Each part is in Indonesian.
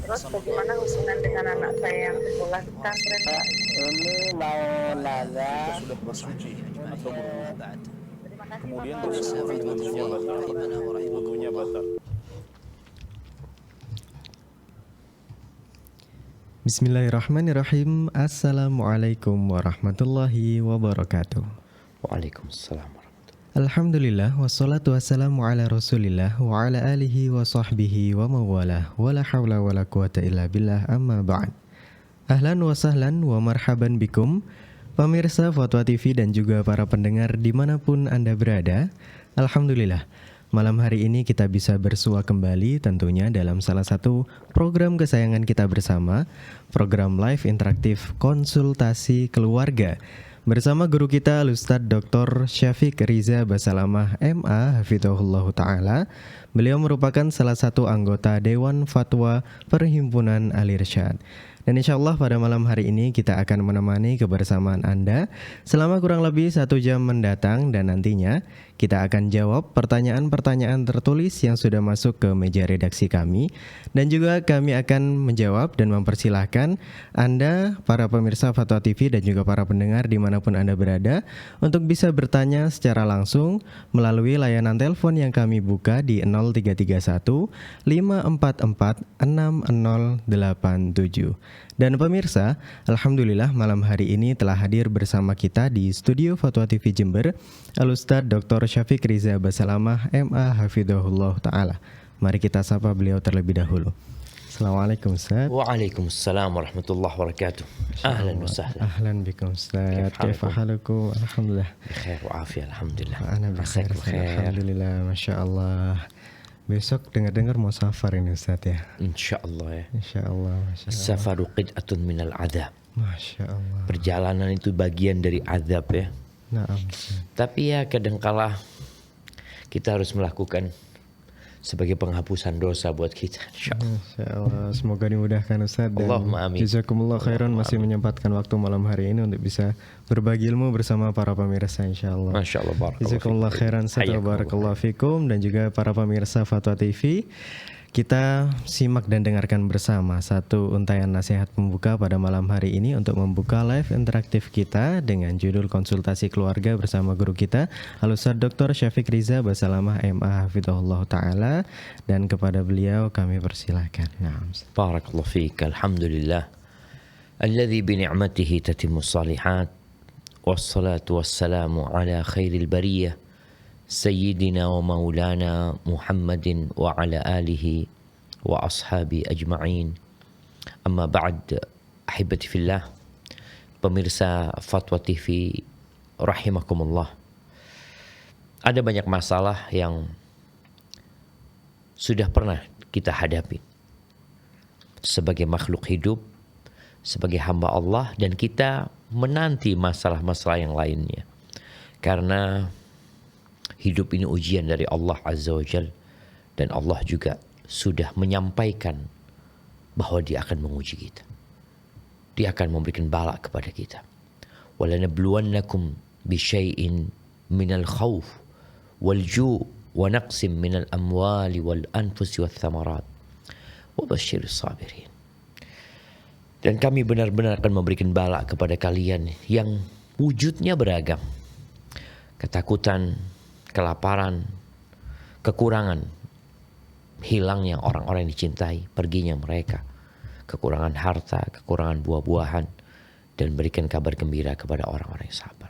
Terus bagaimana hubungan dengan anak saya yang sekolah di pesantren? Ini mau nanya, Jika sudah bersuci atau berwudu, Terima kasih kemudian Bapak. bersuci, wudunya batal. Wudunya batal. Bismillahirrahmanirrahim. Assalamualaikum warahmatullahi wabarakatuh. Waalaikumsalam. Alhamdulillah wassalatu wassalamu ala Rasulillah wa ala alihi wa sahbihi wa mawalah wa la hawla wa la quwata illa billah amma ba'd. Ahlan wa sahlan wa marhaban bikum pemirsa Fatwa TV dan juga para pendengar dimanapun Anda berada. Alhamdulillah, malam hari ini kita bisa bersua kembali tentunya dalam salah satu program kesayangan kita bersama, program live interaktif konsultasi keluarga bersama guru kita Al-Ustaz Dr. Syafiq Riza Basalamah MA Hafizahullah Ta'ala. Beliau merupakan salah satu anggota Dewan Fatwa Perhimpunan Al-Irsyad. Dan insya Allah pada malam hari ini kita akan menemani kebersamaan Anda selama kurang lebih 1 jam mendatang. Dan nantinya kita akan jawab pertanyaan-pertanyaan tertulis yang sudah masuk ke meja redaksi kami. Dan juga kami akan menjawab dan mempersilahkan Anda, para pemirsa Fatwa TV dan juga para pendengar dimanapun Anda berada, untuk bisa bertanya secara langsung melalui layanan telepon yang kami buka di 0331 544 6087. Dan pemirsa, alhamdulillah malam hari ini telah hadir bersama kita di studio Fatwa TV Jember Al-Ustaz Dr. Syafiq Riza Basalamah MA Hafizahullah Ta'ala. Mari kita sapa beliau terlebih dahulu. Assalamualaikum Ustaz. Waalaikumsalam warahmatullahi wabarakatuh. Ahlan wa sahlan. Ahlan bikum Ustaz. Kaifa halukum? Alhamdulillah. Bikhair wa afiyah, alhamdulillah. Ana bikhair. Alhamdulillah, Masya Allah. Besok dengar-dengar mau safar ini Ustaz ya. Insyaallah ya. Insyaallah. As-safaru qid'atun minal adab. Masya Allah. Perjalanan itu bagian dari azab ya. Naam. Tapi ya kadangkala kita harus melakukan sebagai penghapusan dosa buat kita, insyaallah. Masya Allah, semoga dimudahkan Ustaz. Dan Allahumma amin. jazakumullah khairan masih menyempatkan waktu malam hari ini untuk bisa berbagi ilmu bersama para pemirsa insyaallah. Masya Allah, barakallahu Jazakumullah fikum. khairan Ustaz, Hayyakumullah. barakallahu fikum. Dan juga para pemirsa Fatwa TV, kita simak dan dengarkan bersama satu untayan nasihat pembuka pada malam hari ini untuk membuka live interaktif kita dengan judul konsultasi keluarga bersama guru kita Al-Ustaz Dr. Syafiq Riza Basalamah MA Hafizahullah Ta'ala. Dan kepada beliau kami persilahkan. Nah, Barakallahu fiik. Alhamdulillah. Alladzi bi ni'matihi tatimmus shalihat. Wassalatu wassalamu ala khairil bariyah. Sayyidina wa maulana Muhammadin wa ala alihi wa ashabi ajma'in. Amma ba'd, ahibati fillah, pemirsa Fatwa TV rahimakumullah. Ada banyak masalah yang sudah pernah kita hadapi sebagai makhluk hidup, sebagai hamba Allah, dan kita menanti masalah-masalah yang lainnya. Karena hidup ini ujian dari Allah Azza wa Jal, dan Allah juga sudah menyampaikan bahwa Dia akan menguji kita. Dia akan memberikan bala kepada kita. وَلَنَبْلُوَنَّكُمْ بِشَيْءٍ مِنَ الْخَوْفِ وَالْجُوعِ وَنَقْصٍ مِنَ الْأَمْوَالِ وَالْأَنْفُسِ وَالثَّمَرَاتِ وَبَشِّرِ الصَّابِرِينَ. Dan kami benar-benar akan memberikan bala kepada kalian yang wujudnya beragam. Ketakutan, kelaparan, kekurangan, hilangnya orang-orang yang dicintai, perginya mereka, kekurangan harta, kekurangan buah-buahan, dan berikan kabar gembira kepada orang-orang yang sabar.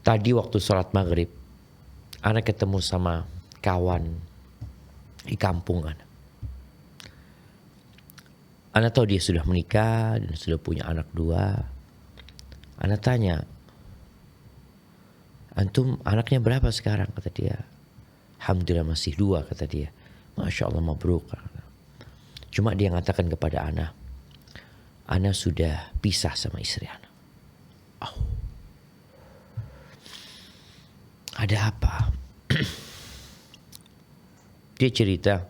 Tadi waktu sholat maghrib, anak ketemu sama kawan di kampung anak. Anak tahu dia sudah menikah dan sudah punya anak 2. Anak tanya, antum anaknya berapa sekarang? Kata dia, alhamdulillah masih 2, kata dia. Masya Allah, mabruk. Cuma dia mengatakan kepada Ana sudah pisah sama istri Ana. Oh. Ada apa? Dia cerita,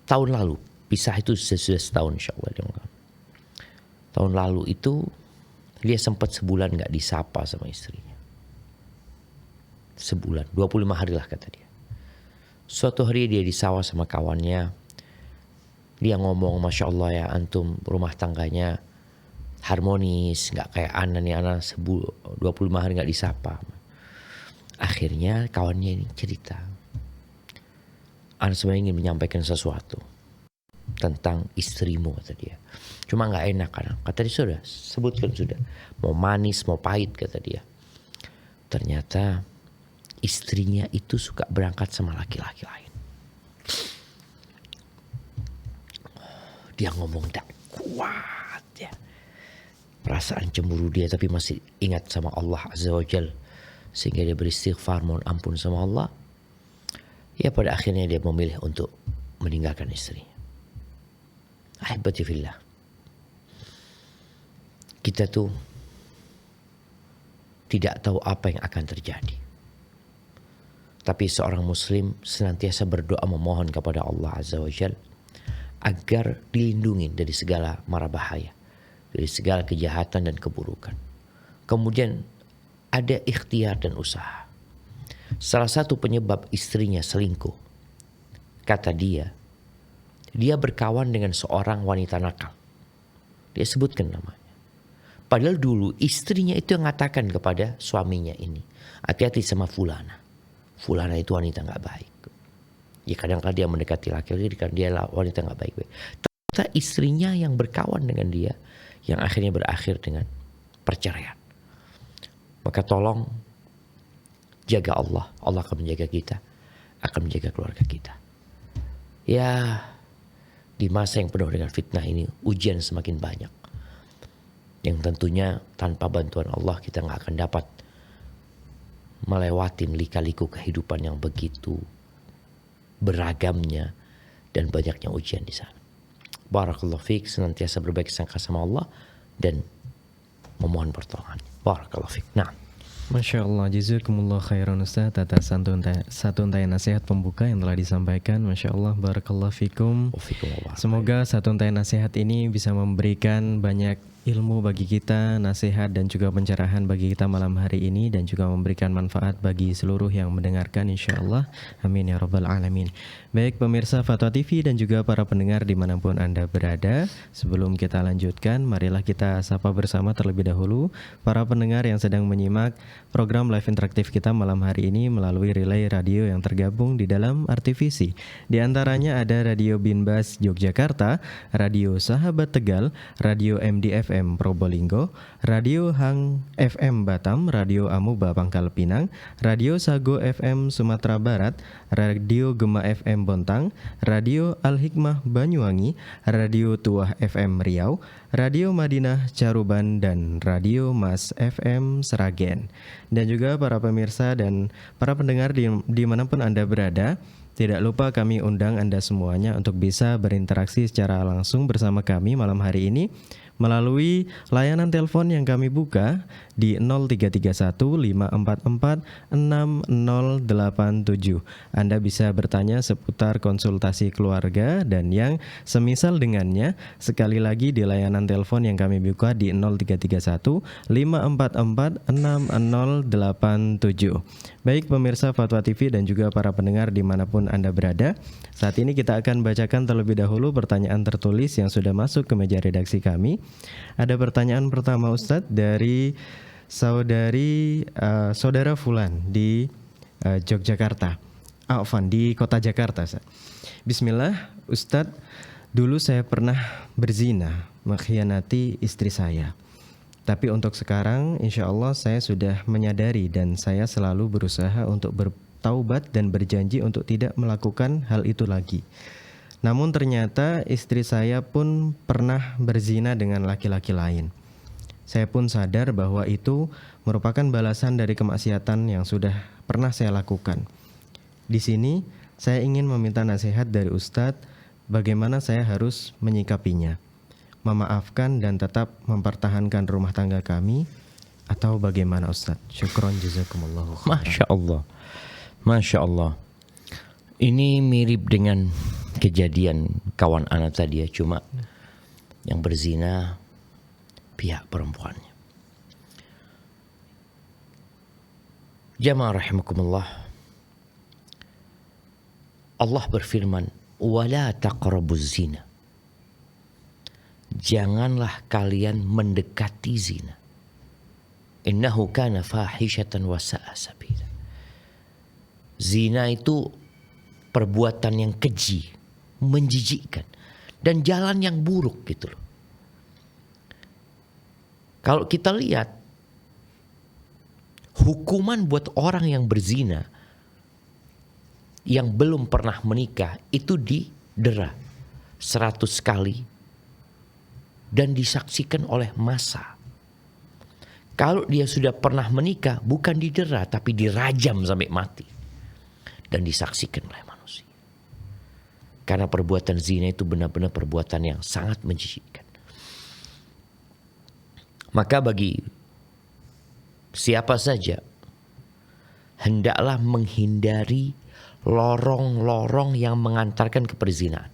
tahun lalu, pisah itu sudah setahun insya Allah. Tahun lalu itu dia sempat sebulan gak disapa sama istrinya. Sebulan, 25 hari lah kata dia. Suatu hari dia di sawah sama kawannya. Dia ngomong, Masya Allah ya antum rumah tangganya harmonis, nggak kayak ana nih, ana 25 hari nggak disapa. Akhirnya kawannya ini cerita, ana sebenarnya ingin menyampaikan sesuatu tentang istrimu, kata dia. Cuma nggak enak kan, kata dia, sudah sebutkan sudah, mau manis mau pahit, kata dia. Ternyata istrinya itu suka berangkat sama laki-laki lain. Dia ngomong tak kuat ya, perasaan cemburu dia, tapi masih ingat sama Allah Azza wa Jal, sehingga dia beristighfar mohon ampun sama Allah. Ya pada akhirnya dia memilih untuk meninggalkan istrinya. Ahibati fillah, kita tuh tidak tahu apa yang akan terjadi, tapi seorang muslim senantiasa berdoa memohon kepada Allah Azza wa Jal agar dilindungi dari segala mara bahaya, dari segala kejahatan dan keburukan. Kemudian ada ikhtiar dan usaha. Salah satu penyebab istrinya selingkuh, kata dia berkawan dengan seorang wanita nakal. Dia sebutkan namanya. Padahal dulu istrinya itu yang mengatakan kepada suaminya ini, hati-hati sama fulana. Fulana itu wanita gak baik. Ya kadang-kadang dia mendekati laki-laki karena dia wanita gak baik-baik. Ternyata istrinya yang berkawan dengan dia, yang akhirnya berakhir dengan perceraian. Maka tolong jaga Allah. Allah akan menjaga kita, akan menjaga keluarga kita. Ya, di masa yang penuh dengan fitnah ini, ujian semakin banyak. Yang tentunya tanpa bantuan Allah kita gak akan dapat melewati lika-liku kehidupan yang begitu beragamnya dan banyaknya ujian di sana. Barakallahu fiik, senantiasa berbaik sangka sama Allah dan memohon pertolongan. Barakallahu fiik. Nah, Masya Allah, jazakumullah khairan Ustaz atas satu untayan nasihat pembuka yang telah disampaikan. Masya Allah, barakallahu fikum. Semoga satu untayan nasihat ini bisa memberikan banyak ilmu bagi kita, nasihat dan juga pencerahan bagi kita malam hari ini, dan juga memberikan manfaat bagi seluruh yang mendengarkan insyaallah. Amin ya rabbal alamin. Baik pemirsa Fatwa TV dan juga para pendengar dimanapun Anda berada, sebelum kita lanjutkan, marilah kita sapa bersama terlebih dahulu para pendengar yang sedang menyimak program live interaktif kita malam hari ini melalui relay radio yang tergabung di dalam RTVC. Di antaranya ada Radio Binbas Yogyakarta, Radio Sahabat Tegal, Radio MDFM Probolinggo, Radio Hang FM Batam, Radio Amuba Pangkal Pinang, Radio Sago FM Sumatera Barat, Radio Gema FM Bontang, Radio Al-Hikmah Banyuwangi, Radio Tuah FM Riau, Radio Madinah Caruban, dan Radio Mas FM Seragen. Dan juga para pemirsa dan para pendengar dimanapun Anda berada, tidak lupa kami undang Anda semuanya untuk bisa berinteraksi secara langsung bersama kami malam hari ini melalui layanan telepon yang kami buka di 0331 544 6087. Anda bisa bertanya seputar konsultasi keluarga dan yang semisal dengannya. Sekali lagi di layanan telepon yang kami buka di 0331 544 6087. Baik pemirsa Fatwa TV dan juga para pendengar dimanapun Anda berada, saat ini kita akan bacakan terlebih dahulu pertanyaan tertulis yang sudah masuk ke meja redaksi kami. Ada pertanyaan pertama Ustadz dari saudara Fulan di Yogyakarta, di kota Jakarta. Bismillah, Ustadz, dulu saya pernah berzina, mengkhianati istri saya. Tapi untuk sekarang insya Allah saya sudah menyadari dan saya selalu berusaha untuk bertaubat dan berjanji untuk tidak melakukan hal itu lagi. Namun ternyata istri saya pun pernah berzina dengan laki-laki lain. Saya pun sadar bahwa itu merupakan balasan dari kemaksiatan yang sudah pernah saya lakukan. Di sini saya ingin meminta nasihat dari Ustadz bagaimana saya harus menyikapinya. Memaafkan dan tetap mempertahankan rumah tangga kami atau bagaimana Ustadz? Syukron jazakumullahu khairan. Masya Allah, Masya Allah. Ini mirip dengan kejadian kawan anak tadi ya, cuma yang berzina pihak perempuannya. Jamaah rahimakumullah, Allah berfirman, "Wala taqrabuz zina janganlah kalian mendekati zina. Innahu kana fahishatan wa sa'a sabila. Zina itu perbuatan yang keji, menjijikkan, dan jalan yang buruk gitu loh. Kalau kita lihat hukuman buat orang yang berzina yang belum pernah menikah itu didera 100 kali dan disaksikan oleh massa. Kalau dia sudah pernah menikah bukan didera tapi dirajam sampai mati dan disaksikan oleh manusia. Karena perbuatan zina itu benar-benar perbuatan yang sangat menjijikkan. Maka bagi siapa saja hendaklah menghindari lorong-lorong yang mengantarkan ke perzinaan.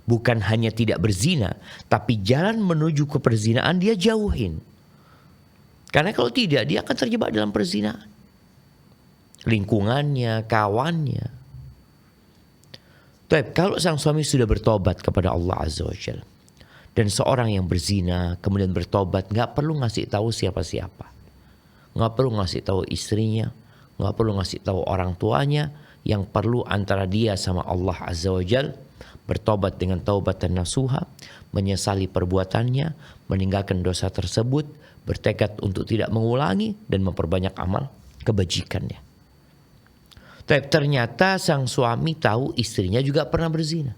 Bukan hanya tidak berzina, tapi jalan menuju ke perzinaan dia jauhin. Karena kalau tidak dia akan terjebak dalam perzinaan. Lingkungannya, kawannya. Tapi kalau sang suami sudah bertobat kepada Allah Azza wa Jalla, dan seorang yang berzina kemudian bertobat, nggak perlu ngasih tahu siapa-siapa, nggak perlu ngasih tahu istrinya, nggak perlu ngasih tahu orang tuanya. Yang perlu antara dia sama Allah Azza wa Jalla, bertobat dengan taubatan nasuha, menyesali perbuatannya, meninggalkan dosa tersebut, bertekad untuk tidak mengulangi dan memperbanyak amal kebajikannya. Tapi ternyata sang suami tahu istrinya juga pernah berzina.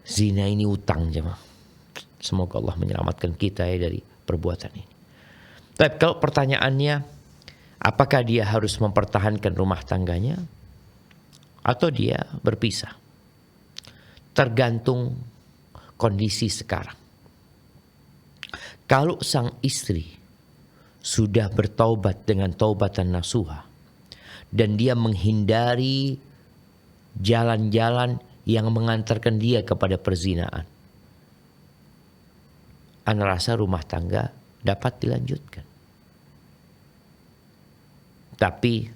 Zina ini utang jemaah. Semoga Allah menyelamatkan kita ya dari perbuatan ini. Tapi kalau pertanyaannya, apakah dia harus mempertahankan rumah tangganya atau dia berpisah? Tergantung kondisi sekarang. Kalau sang istri sudah bertaubat dengan taubatan nasuha dan dia menghindari jalan-jalan yang mengantarkan dia kepada perzinaan, ana rasa rumah tangga dapat dilanjutkan. Tapi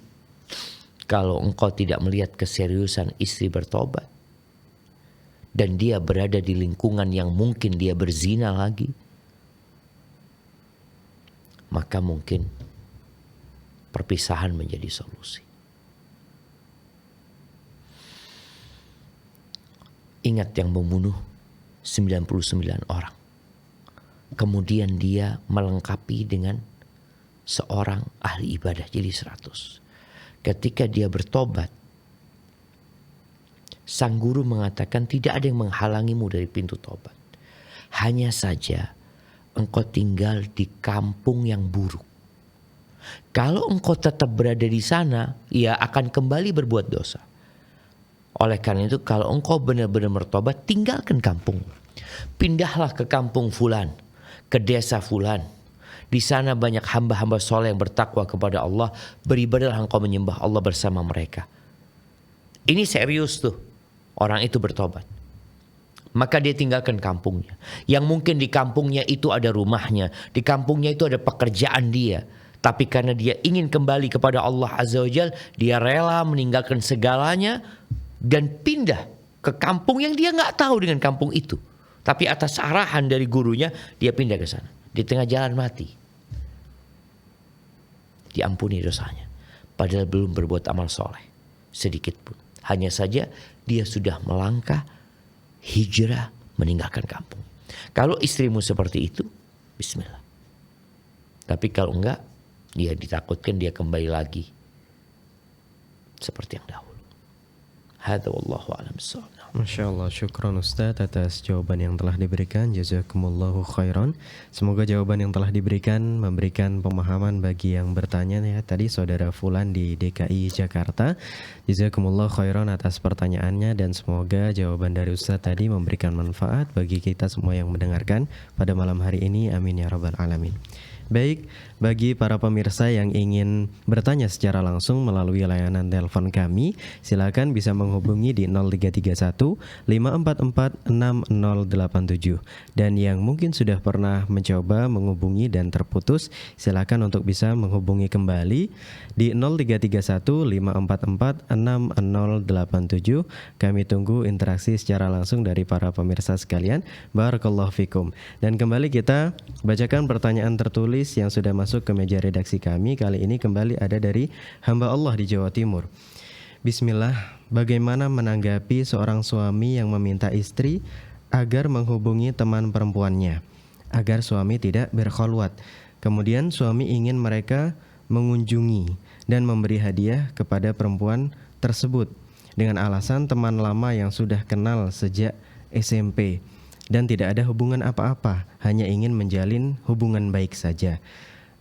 kalau engkau tidak melihat keseriusan istri bertobat dan dia berada di lingkungan yang mungkin dia berzina lagi, maka mungkin perpisahan menjadi solusi. Ingat yang membunuh 99 orang. Kemudian dia melengkapi dengan seorang ahli ibadah jadi 100. Ketika dia bertobat, sang guru mengatakan tidak ada yang menghalangimu dari pintu tobat. Hanya saja engkau tinggal di kampung yang buruk. Kalau engkau tetap berada di sana, ia akan kembali berbuat dosa. Oleh karena itu kalau engkau benar-benar bertobat, tinggalkan kampung. Pindahlah ke kampung fulan, ke desa fulan. Di sana banyak hamba-hamba soleh yang bertakwa kepada Allah. Beribadahlah engkau menyembah Allah bersama mereka. Ini serius tuh. Orang itu bertobat. Maka dia tinggalkan kampungnya. Yang mungkin di kampungnya itu ada rumahnya. Di kampungnya itu ada pekerjaan dia. Tapi karena dia ingin kembali kepada Allah Azza wa Jalla, dia rela meninggalkan segalanya dan pindah ke kampung yang dia nggak tahu dengan kampung itu. Tapi atas arahan dari gurunya, dia pindah ke sana. Di tengah jalan mati. Diampuni dosanya. Padahal belum berbuat amal soleh sedikit pun. Hanya saja dia sudah melangkah hijrah meninggalkan kampung. Kalau istrimu seperti itu, bismillah. Tapi kalau enggak, dia ditakutkan dia kembali lagi seperti yang dahulu. Hadza wallahu a'lam bissawab. Masya Allah, syukran Ustaz atas jawaban yang telah diberikan. Jazakumullahu khairan. Semoga jawaban yang telah diberikan memberikan pemahaman bagi yang bertanya ya. Tadi saudara Fulan di DKI Jakarta. Jazakumullahu khairan atas pertanyaannya dan semoga jawaban dari Ustaz tadi memberikan manfaat bagi kita semua yang mendengarkan pada malam hari ini. Amin ya rabbal alamin. Baik, bagi para pemirsa yang ingin bertanya secara langsung melalui layanan telepon kami, silakan bisa menghubungi di 0331 544 6087. Dan yang mungkin sudah pernah mencoba menghubungi dan terputus, silakan untuk bisa menghubungi kembali di 0331 544 6087. Kami tunggu interaksi secara langsung dari para pemirsa sekalian. Barakallahu fikum. Dan kembali kita bacakan pertanyaan tertulis yang sudah masuk ke meja redaksi kami. Kali ini kembali ada dari hamba Allah di Jawa Timur. Bismillah, bagaimana menanggapi seorang suami yang meminta istri agar menghubungi teman perempuannya agar suami tidak berkholwat. Kemudian suami ingin mereka mengunjungi dan memberi hadiah kepada perempuan tersebut dengan alasan teman lama yang sudah kenal sejak SMP dan tidak ada hubungan apa-apa, hanya ingin menjalin hubungan baik saja.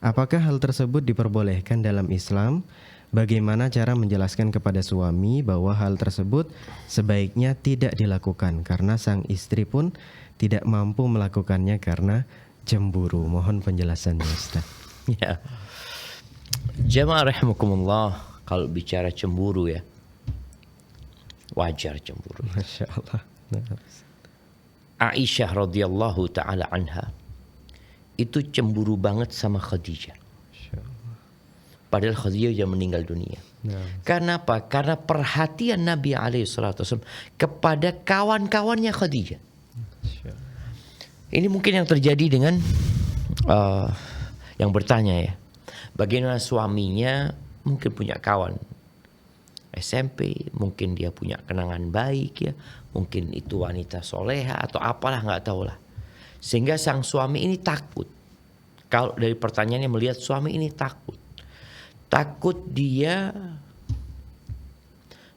Apakah hal tersebut diperbolehkan dalam Islam? Bagaimana cara menjelaskan kepada suami bahwa hal tersebut sebaiknya tidak dilakukan karena sang istri pun tidak mampu melakukannya karena cemburu? Mohon penjelasannya, Ustaz. Ya. Jamaah rahimakumullah, kalau bicara cemburu ya, wajar cemburu. Masya Allah. Aisyah radhiyallahu taala anha itu cemburu banget sama Khadijah. Padahal Khadijah sudah meninggal dunia. Karena apa? Karena perhatian Nabi SAW kepada kawan-kawannya Khadijah. Ini mungkin yang terjadi dengan yang bertanya ya. Bagaimana suaminya mungkin punya kawan SMP, mungkin dia punya kenangan baik ya, mungkin itu wanita soleha atau apalah, nggak tahu lah. Sehingga sang suami ini takut. Kalau dari pertanyaannya melihat suami ini takut dia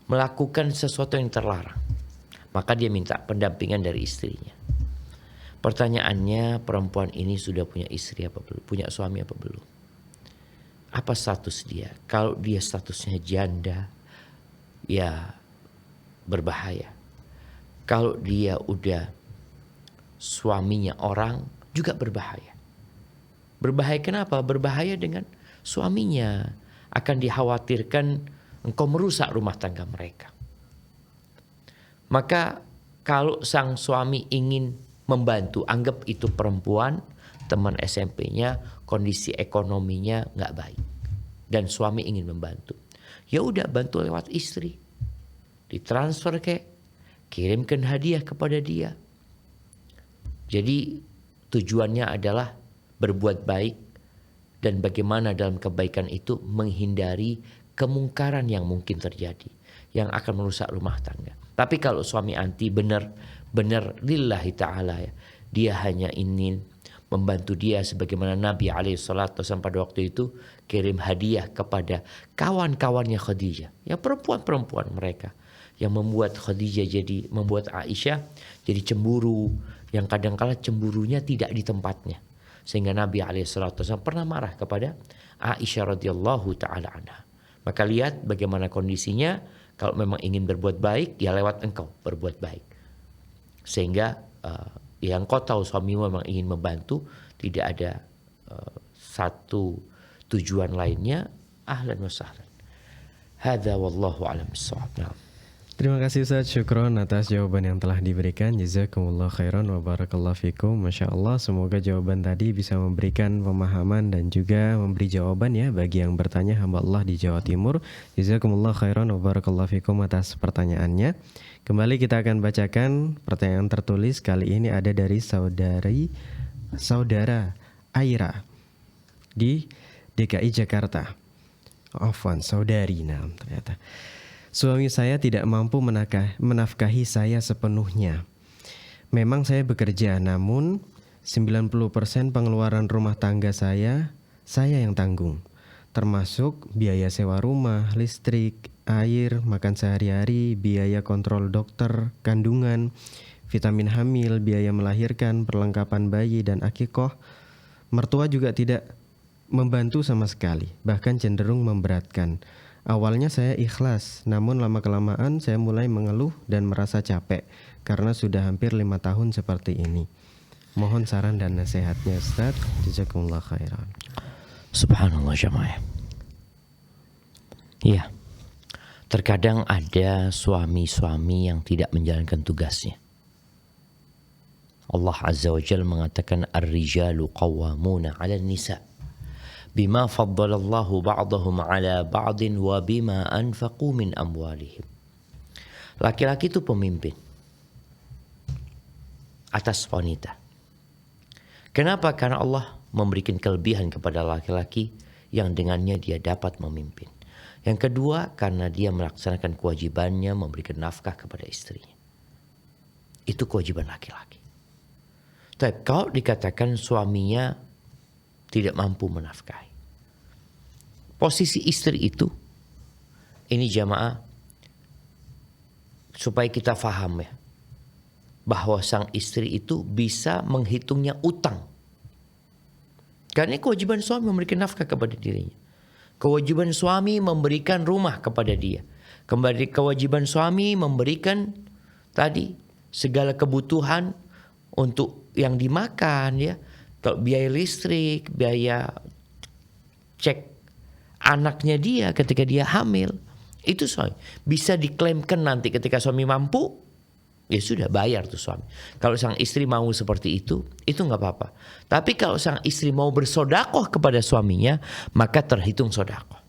melakukan sesuatu yang terlarang, maka dia minta pendampingan dari istrinya. Pertanyaannya, perempuan ini sudah punya istri apa belum, punya suami apa belum? Apa status dia? Kalau dia statusnya janda, ya berbahaya. Kalau dia udah suaminya orang, juga berbahaya. Berbahaya kenapa? Berbahaya dengan suaminya. Akan dikhawatirkan engkau merusak rumah tangga mereka. Maka kalau sang suami ingin membantu, anggap itu perempuan, teman SMP-nya, kondisi ekonominya nggak baik, dan suami ingin membantu. Ya udah, bantu lewat istri, ditransfer kirimkan hadiah kepada dia. Jadi tujuannya adalah berbuat baik dan bagaimana dalam kebaikan itu menghindari kemungkaran yang mungkin terjadi, yang akan merusak rumah tangga. Tapi kalau suami anti, benar lillahi ta'ala ya, dia hanya ingin membantu dia sebagaimana Nabi SAW pada waktu itu kirim hadiah kepada kawan-kawannya Khadijah, ya perempuan-perempuan mereka, yang membuat Khadijah membuat Aisyah jadi cemburu, yang kadang-kala cemburunya tidak di tempatnya, sehingga Nabi SAW pernah marah kepada Aisyah radhiyallahu taala anha. Maka lihat bagaimana kondisinya. Kalau memang ingin berbuat baik, ya lewat engkau berbuat baik, sehingga yang kau tahu suamimu memang ingin membantu, tidak ada satu tujuan lainnya, ahlan wa sahlan. Hadza wallahu a'lam bissawab. Terima kasih Ustaz, syukron atas jawaban yang telah diberikan. Jazakumullah khairan wa barakallahu fikum. Masya Allah, semoga jawaban tadi bisa memberikan pemahaman dan juga memberi jawaban ya bagi yang bertanya, hamba Allah di Jawa Timur. Jazakumullah khairan wa barakallahu fikum atas pertanyaannya. Kembali kita akan bacakan pertanyaan tertulis. Kali ini ada dari saudara Aira di DKI Jakarta. Afwan, saudari ternyata. Suami saya tidak mampu menafkahi saya sepenuhnya. Memang saya bekerja, namun 90% pengeluaran rumah tangga saya yang tanggung. Termasuk biaya sewa rumah, listrik, air, makan sehari-hari, biaya kontrol dokter, kandungan, vitamin hamil, biaya melahirkan, perlengkapan bayi dan akikoh. Mertua juga tidak membantu sama sekali, bahkan cenderung memberatkan. Awalnya saya ikhlas, namun lama-kelamaan saya mulai mengeluh dan merasa capek karena sudah hampir 5 tahun seperti ini. Mohon saran dan nasihatnya Ustaz. Jazakumullah khairan. Subhanallah jamaah. Ya, terkadang ada suami-suami yang tidak menjalankan tugasnya. Allah Azza wa Jalla mengatakan ar-rijalu qawwamuna 'ala an-nisa bima faddalallahu ba'dahum 'ala ba'din wa bima anfaqu min amwalihim. Laki-laki itu pemimpin atas wanita. Kenapa? Karena Allah memberikan kelebihan kepada laki-laki yang dengannya dia dapat memimpin. Yang kedua, karena dia melaksanakan kewajibannya memberikan nafkah kepada istrinya. Itu kewajiban laki-laki. Tapi kalau dikatakan suaminya tidak mampu menafkahi, posisi istri itu, ini jamaah, supaya kita faham ya, bahwa sang istri itu bisa menghitungnya utang. Karena kewajiban suami memberikan nafkah kepada dirinya. Kewajiban suami memberikan rumah kepada dia. Kembali kewajiban suami memberikan tadi segala kebutuhan untuk yang dimakan ya. Kalau biaya listrik, biaya cek anaknya dia ketika dia hamil. Itu suami. Bisa diklaimkan nanti ketika suami mampu. Ya sudah bayar tuh suami. Kalau sang istri mau seperti itu nggak apa-apa. Tapi kalau sang istri mau bersodakoh kepada suaminya, maka terhitung sodakoh.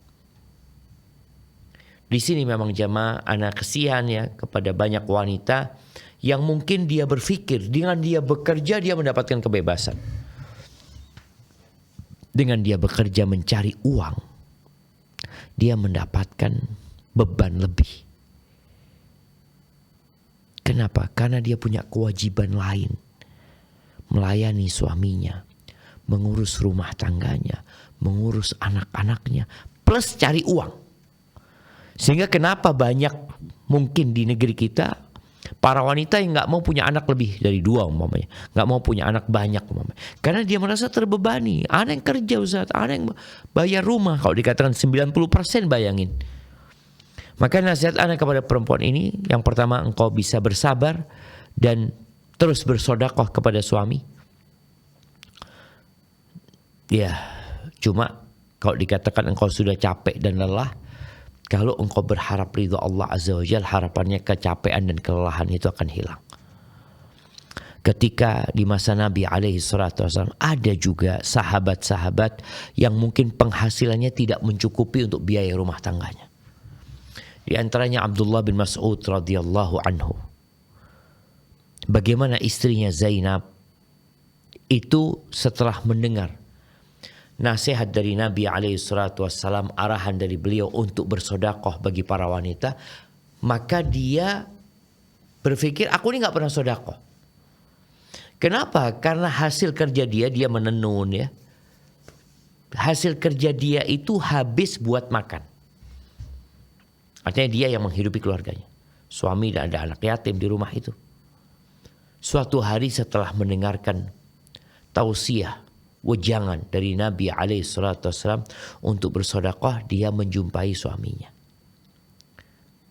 Di sini memang jamaah anak kesian ya kepada banyak wanita yang mungkin dia berpikir dengan dia bekerja dia mendapatkan kebebasan. Dengan dia bekerja mencari uang, dia mendapatkan beban lebih. Kenapa? Karena dia punya kewajiban lain. Melayani suaminya, mengurus rumah tangganya, mengurus anak-anaknya, plus cari uang. Sehingga kenapa banyak mungkin di negeri kita para wanita yang gak mau punya anak lebih dari 2 umpamanya. Gak mau punya anak banyak umpamanya. Karena dia merasa terbebani. Ada yang kerja Ustaz, ada yang bayar rumah. Kalau dikatakan 90% bayangin. Maka nasihat anak kepada perempuan ini, yang pertama engkau bisa bersabar dan terus bersodakoh kepada suami. Ya, cuma kalau dikatakan engkau sudah capek dan lelah, kalau engkau berharap ridha Allah Azza wa Jalla, harapannya kecapean dan kelelahan itu akan hilang. Ketika di masa Nabi alaihi salatu wasallam ada juga sahabat-sahabat yang mungkin penghasilannya tidak mencukupi untuk biaya rumah tangganya. Di antaranya Abdullah bin Mas'ud radhiyallahu anhu. Bagaimana istrinya Zainab itu setelah mendengar nasihat dari Nabi SAW, arahan dari beliau untuk bersodakoh bagi para wanita, maka dia berpikir aku ini gak pernah sodakoh. Kenapa? Karena hasil kerja dia menenun ya. Hasil kerja dia itu habis buat makan. Artinya dia yang menghidupi keluarganya. Suami dan ada anak yatim di rumah itu. Suatu hari setelah mendengarkan tausiah, wejangan dari Nabi SAW untuk bersodakoh, dia menjumpai suaminya.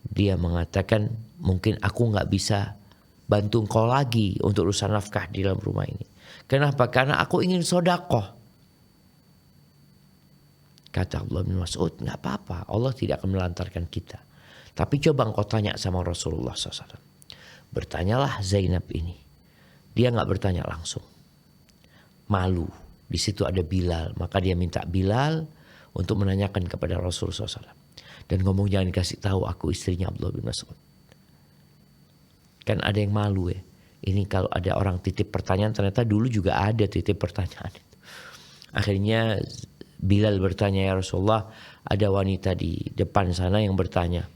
Dia mengatakan, mungkin aku gak bisa bantu engkau lagi untuk urusan nafkah di dalam rumah ini. Kenapa? Karena aku ingin sodakoh. Kata Abdullah bin Mas'ud, gak apa-apa, Allah tidak akan melantarkan kita. Tapi coba engkau tanya sama Rasulullah SAW. Bertanyalah Zainab ini. Dia gak bertanya langsung. Malu. Di situ ada Bilal. Maka dia minta Bilal untuk menanyakan kepada Rasulullah SAW. Dan ngomong jangan kasih tahu aku istrinya Abdullah bin Mas'ud. Kan ada yang malu ya. Ini kalau ada orang titip pertanyaan, ternyata dulu juga ada titip pertanyaan. Akhirnya Bilal bertanya, ya Rasulullah, ada wanita di depan sana yang bertanya.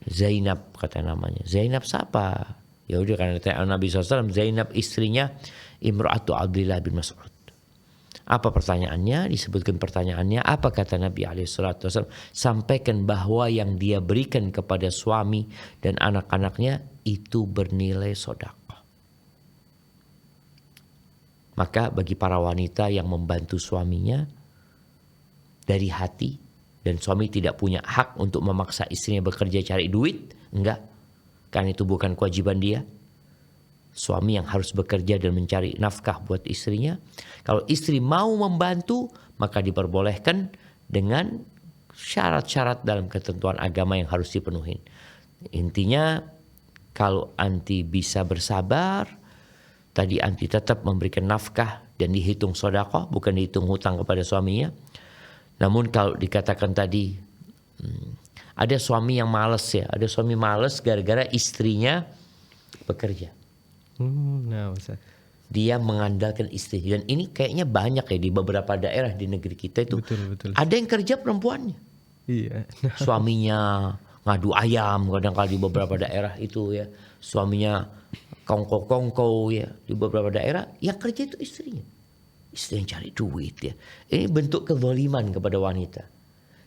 Zainab kata namanya. Zainab siapa? Ya udah karena tanya Nabi SAW, Zainab istrinya Imra'atu Abdullah bin Mas'ud. Apa pertanyaannya? Disebutkan pertanyaannya. Apa kata Nabi SAW? Sampaikan bahwa yang dia berikan kepada suami dan anak-anaknya itu bernilai sedekah. Maka bagi para wanita yang membantu suaminya dari hati, dan suami tidak punya hak untuk memaksa istrinya bekerja cari duit, enggak, karena itu bukan kewajiban dia. suami yang harus bekerja dan mencari nafkah buat istrinya. Kalau istri mau membantu, maka diperbolehkan dengan syarat-syarat dalam ketentuan agama yang harus dipenuhi. Intinya kalau anti bisa bersabar, tadi anti tetap memberikan nafkah dan dihitung sedekah, bukan dihitung hutang kepada suaminya. Namun kalau dikatakan tadi ada suami yang malas ya, ada suami malas gara-gara istrinya bekerja. Nah, Ustaz. Dia mengandalkan istri, dan ini kayaknya banyak ya di beberapa daerah di negeri kita itu. Betul. Ada yang kerja perempuannya. Iya. Suaminya ngadu ayam kadang-kala di beberapa daerah itu ya. Suaminya kongko-kongko ya di beberapa daerah. Yang kerja itu istrinya. Istri yang cari duit ya. Ini bentuk kezaliman kepada wanita.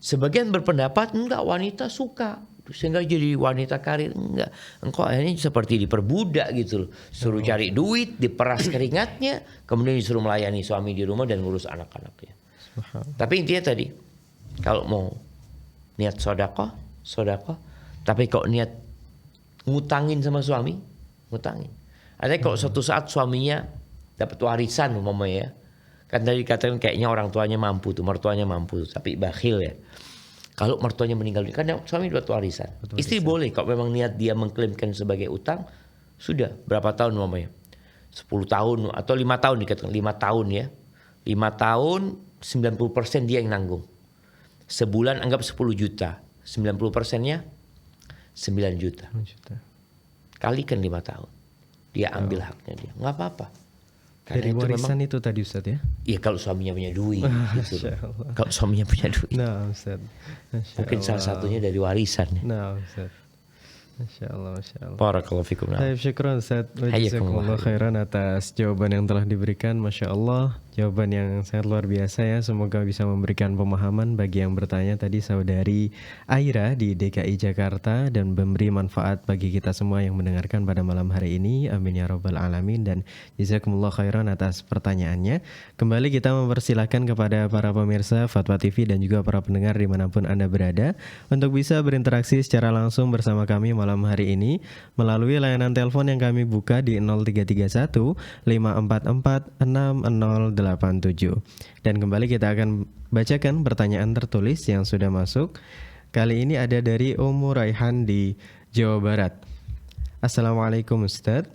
Sebagian berpendapat enggak, wanita suka sehingga jadi wanita karir. Enggak, engkau akhirnya seperti diperbudak gitu loh. Suruh cari duit, diperas keringatnya, kemudian disuruh melayani suami di rumah dan ngurus anak-anaknya. Tapi intinya tadi, kalau mau niat sedekah. Tapi kalau niat ngutangin sama suami, ngutangin. Artinya kalau suatu saat suaminya dapat warisan umpamanya ya, kan tadi dikatakan kayaknya orang tuanya mampu tuh, mertuanya mampu tuh, tapi bakhil ya. Kalau mertuanya meninggal, kan suami dapat warisan. Istri boleh kalau memang niat dia mengklaimkan sebagai utang, sudah berapa tahun umpamanya? 10 tahun atau 5 tahun dikatakan, 5 tahun ya. 5 tahun 90% dia yang nanggung. Sebulan anggap 10 juta. 90%-nya 9 juta. Kalikan 5 tahun. Dia ambil haknya dia. Enggak apa-apa. Dari warisan itu tadi Ustaz ya? Iya kalau suaminya punya duit gitu. Kalau suaminya punya duit. Nah Ustaz. Mungkin salah satunya dari warisan. Nah Ustaz. Masya Allah. Barakallahu fikum. Syukran Ustaz. Jazakumullah khairan atas jawaban yang telah diberikan. Masya Allah. Jawaban yang sangat luar biasa ya. Semoga bisa memberikan pemahaman bagi yang bertanya tadi, saudari Aira di DKI Jakarta, dan memberi manfaat bagi kita semua yang mendengarkan pada malam hari ini. Amin ya rabbal alamin. Dan jazakumullah khairan atas pertanyaannya. Kembali kita mempersilahkan kepada para pemirsa Fatwa TV dan juga para pendengar dimanapun Anda berada untuk bisa berinteraksi secara langsung bersama kami malam hari ini melalui layanan telepon yang kami buka di 0331 544 6087. Dan kembali kita akan bacakan pertanyaan tertulis yang sudah masuk. Kali ini ada dari Ummu Raihan di Jawa Barat. Assalamualaikum Ustadz.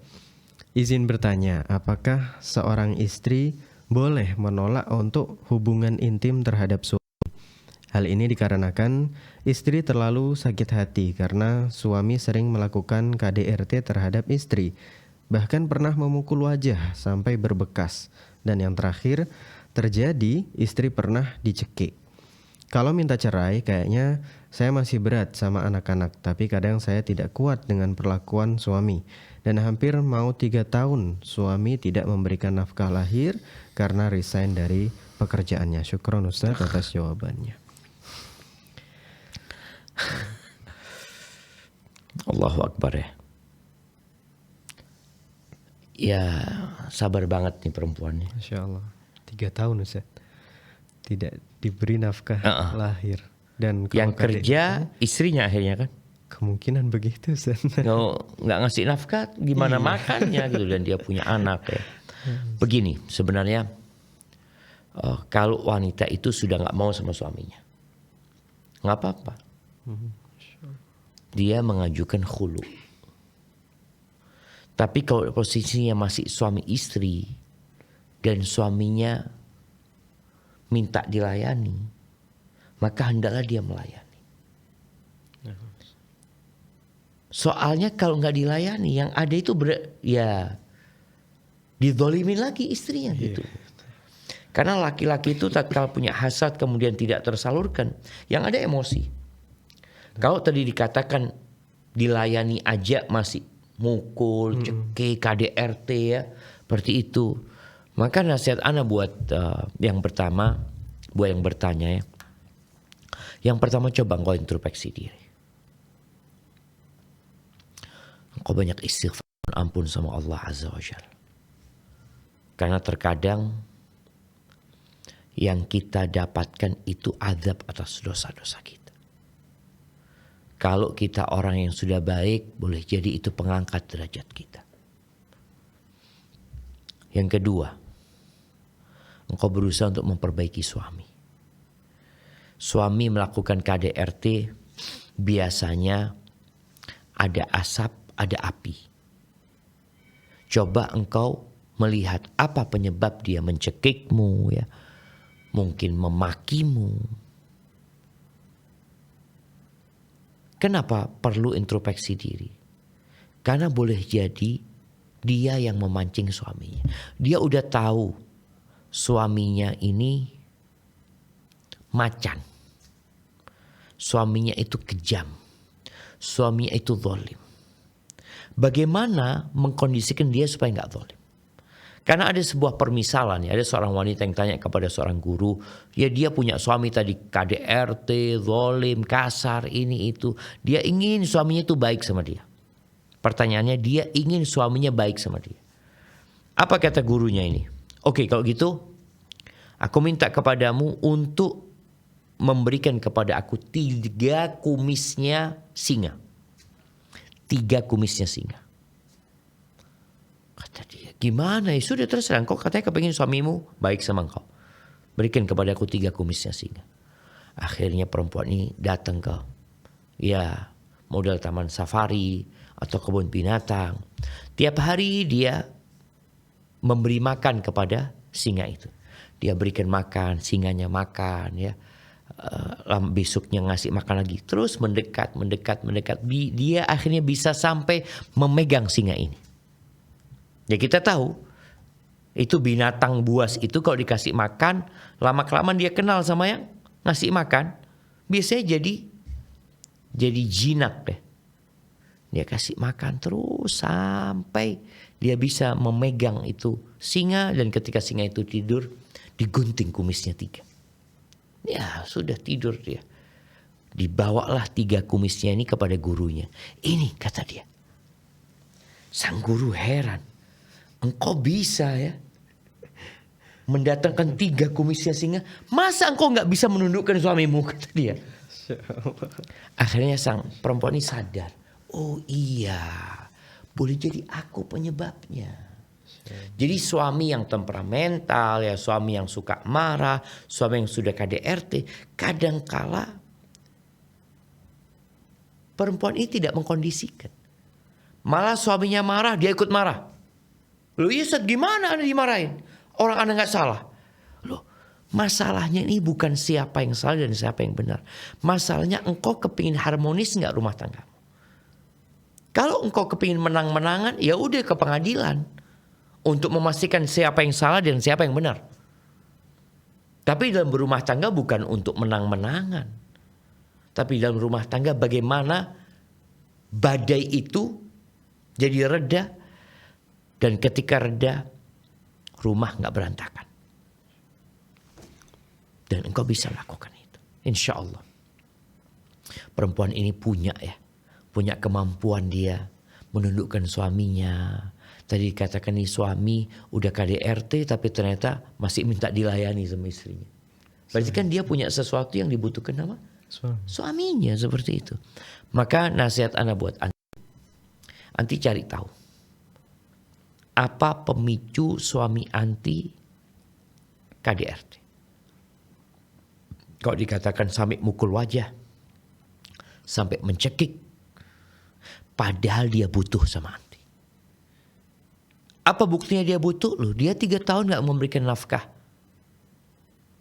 Izin bertanya, apakah seorang istri boleh menolak untuk hubungan intim terhadap suami? Hal ini dikarenakan istri terlalu sakit hati karena suami sering melakukan KDRT terhadap istri. Bahkan pernah memukul wajah sampai berbekas. Dan yang terakhir terjadi, istri pernah dicekik. Kalau minta cerai, kayaknya saya masih berat sama anak-anak, tapi kadang saya tidak kuat dengan perlakuan suami. Dan hampir mau 3 tahun suami tidak memberikan nafkah lahir karena resign dari pekerjaannya. Syukron Ustaz atas jawabannya. Allahu Akbar ya. Ya sabar banget nih perempuannya. Masya Allah. 3 tahun Ustaz tidak diberi nafkah lahir. Dan yang kerja istrinya akhirnya kan. Kemungkinan begitu Ustaz. Nggak ngasih nafkah gimana makannya gitu, dan dia punya anak ya. Begini sebenarnya, kalau wanita itu sudah nggak mau sama suaminya, nggak apa-apa. Dia mengajukan khulu. Tapi kalau posisinya masih suami istri dan suaminya minta dilayani, maka hendaklah dia melayani. Soalnya kalau nggak dilayani, yang ada itu ya dizolimin lagi istrinya gitu. Karena laki-laki itu tatkala punya hasad kemudian tidak tersalurkan, yang ada emosi. Kalau tadi dikatakan dilayani aja masih mukul, cekik, KDRT ya, seperti itu. Maka nasihat ana buat yang pertama, buat yang bertanya ya. Yang pertama coba engkau introspeksi diri. Engkau banyak istighfar, ampun sama Allah Azza wa Jalla. Karena terkadang yang kita dapatkan itu azab atas dosa-dosa kita. Kalau kita orang yang sudah baik, boleh jadi itu pengangkat derajat kita. Yang kedua, engkau berusaha untuk memperbaiki suami. Suami melakukan KDRT, biasanya ada asap, ada api. Coba engkau melihat apa penyebab dia mencekikmu, ya, mungkin memakimu. Kenapa perlu introspeksi diri? Karena boleh jadi dia yang memancing suaminya. Dia udah tahu suaminya ini macan. Suaminya itu kejam. Suaminya itu zalim. Bagaimana mengkondisikan dia supaya nggak zalim? Karena ada sebuah permisalan, ya, ada seorang wanita yang tanya kepada seorang guru, ya dia punya suami tadi KDRT, zalim, kasar, ini itu. Dia ingin suaminya itu baik sama dia. Pertanyaannya, dia ingin suaminya baik sama dia. Apa kata gurunya ini? Oke, kalau gitu aku minta kepadamu untuk memberikan kepada aku 3 kumisnya singa. 3 kumisnya singa. Kata dia, gimana ya? Sudah terserah, engkau katanya kepengen suamimu baik sama engkau. Berikan kepada aku 3 kumisnya singa. Akhirnya perempuan ini datang ke, ya, model taman safari atau kebun binatang. Tiap hari dia memberi makan kepada singa itu. Dia berikan makan, singanya makan, ya. Besoknya ngasih makan lagi. Terus mendekat. Dia akhirnya bisa sampai memegang singa ini. Ya kita tahu, itu binatang buas itu kalau dikasih makan, lama-kelamaan dia kenal sama yang ngasih makan. Biasanya jadi jinak deh. Dia kasih makan terus sampai dia bisa memegang itu singa. Dan ketika singa itu tidur, digunting kumisnya 3. Ya sudah tidur dia. Dibawalah 3 kumisnya ini kepada gurunya. Ini kata dia. Sang guru heran. Engkau bisa ya mendatangkan 3 kumisnya singa. Masa engkau gak bisa menundukkan suamimu, kata dia. Akhirnya sang perempuan ini sadar. Oh iya, boleh jadi aku penyebabnya. Jadi suami yang temperamental, ya, suami yang suka marah, suami yang sudah KDRT, kadangkala perempuan ini tidak mengkondisikan. Malah suaminya marah, dia ikut marah. Loh iya Ustaz, gimana Anda dimarahin? Orang Anda gak salah. Loh, masalahnya ini bukan siapa yang salah dan siapa yang benar. Masalahnya engkau kepingin harmonis gak rumah tanggamu? Kalau engkau kepingin menang-menangan, ya udah ke pengadilan. Untuk memastikan siapa yang salah dan siapa yang benar. Tapi dalam berumah tangga bukan untuk menang-menangan. Tapi dalam rumah tangga bagaimana badai itu jadi reda. Dan ketika reda, rumah gak berantakan. Dan engkau bisa lakukan itu. Insya Allah. Perempuan ini punya kemampuan dia menundukkan suaminya. Tadi dikatakan nih suami udah KDRT tapi ternyata masih minta dilayani sama istrinya. Berarti kan dia punya sesuatu yang dibutuhkan sama suaminya, seperti itu. Maka nasihat Ana buat Anti cari tahu. Apa pemicu suami anti KDRT? Kalau dikatakan sampai mukul wajah, sampai mencekik, padahal dia butuh sama anti. Apa buktinya dia butuh? Loh, dia 3 tahun gak memberikan nafkah.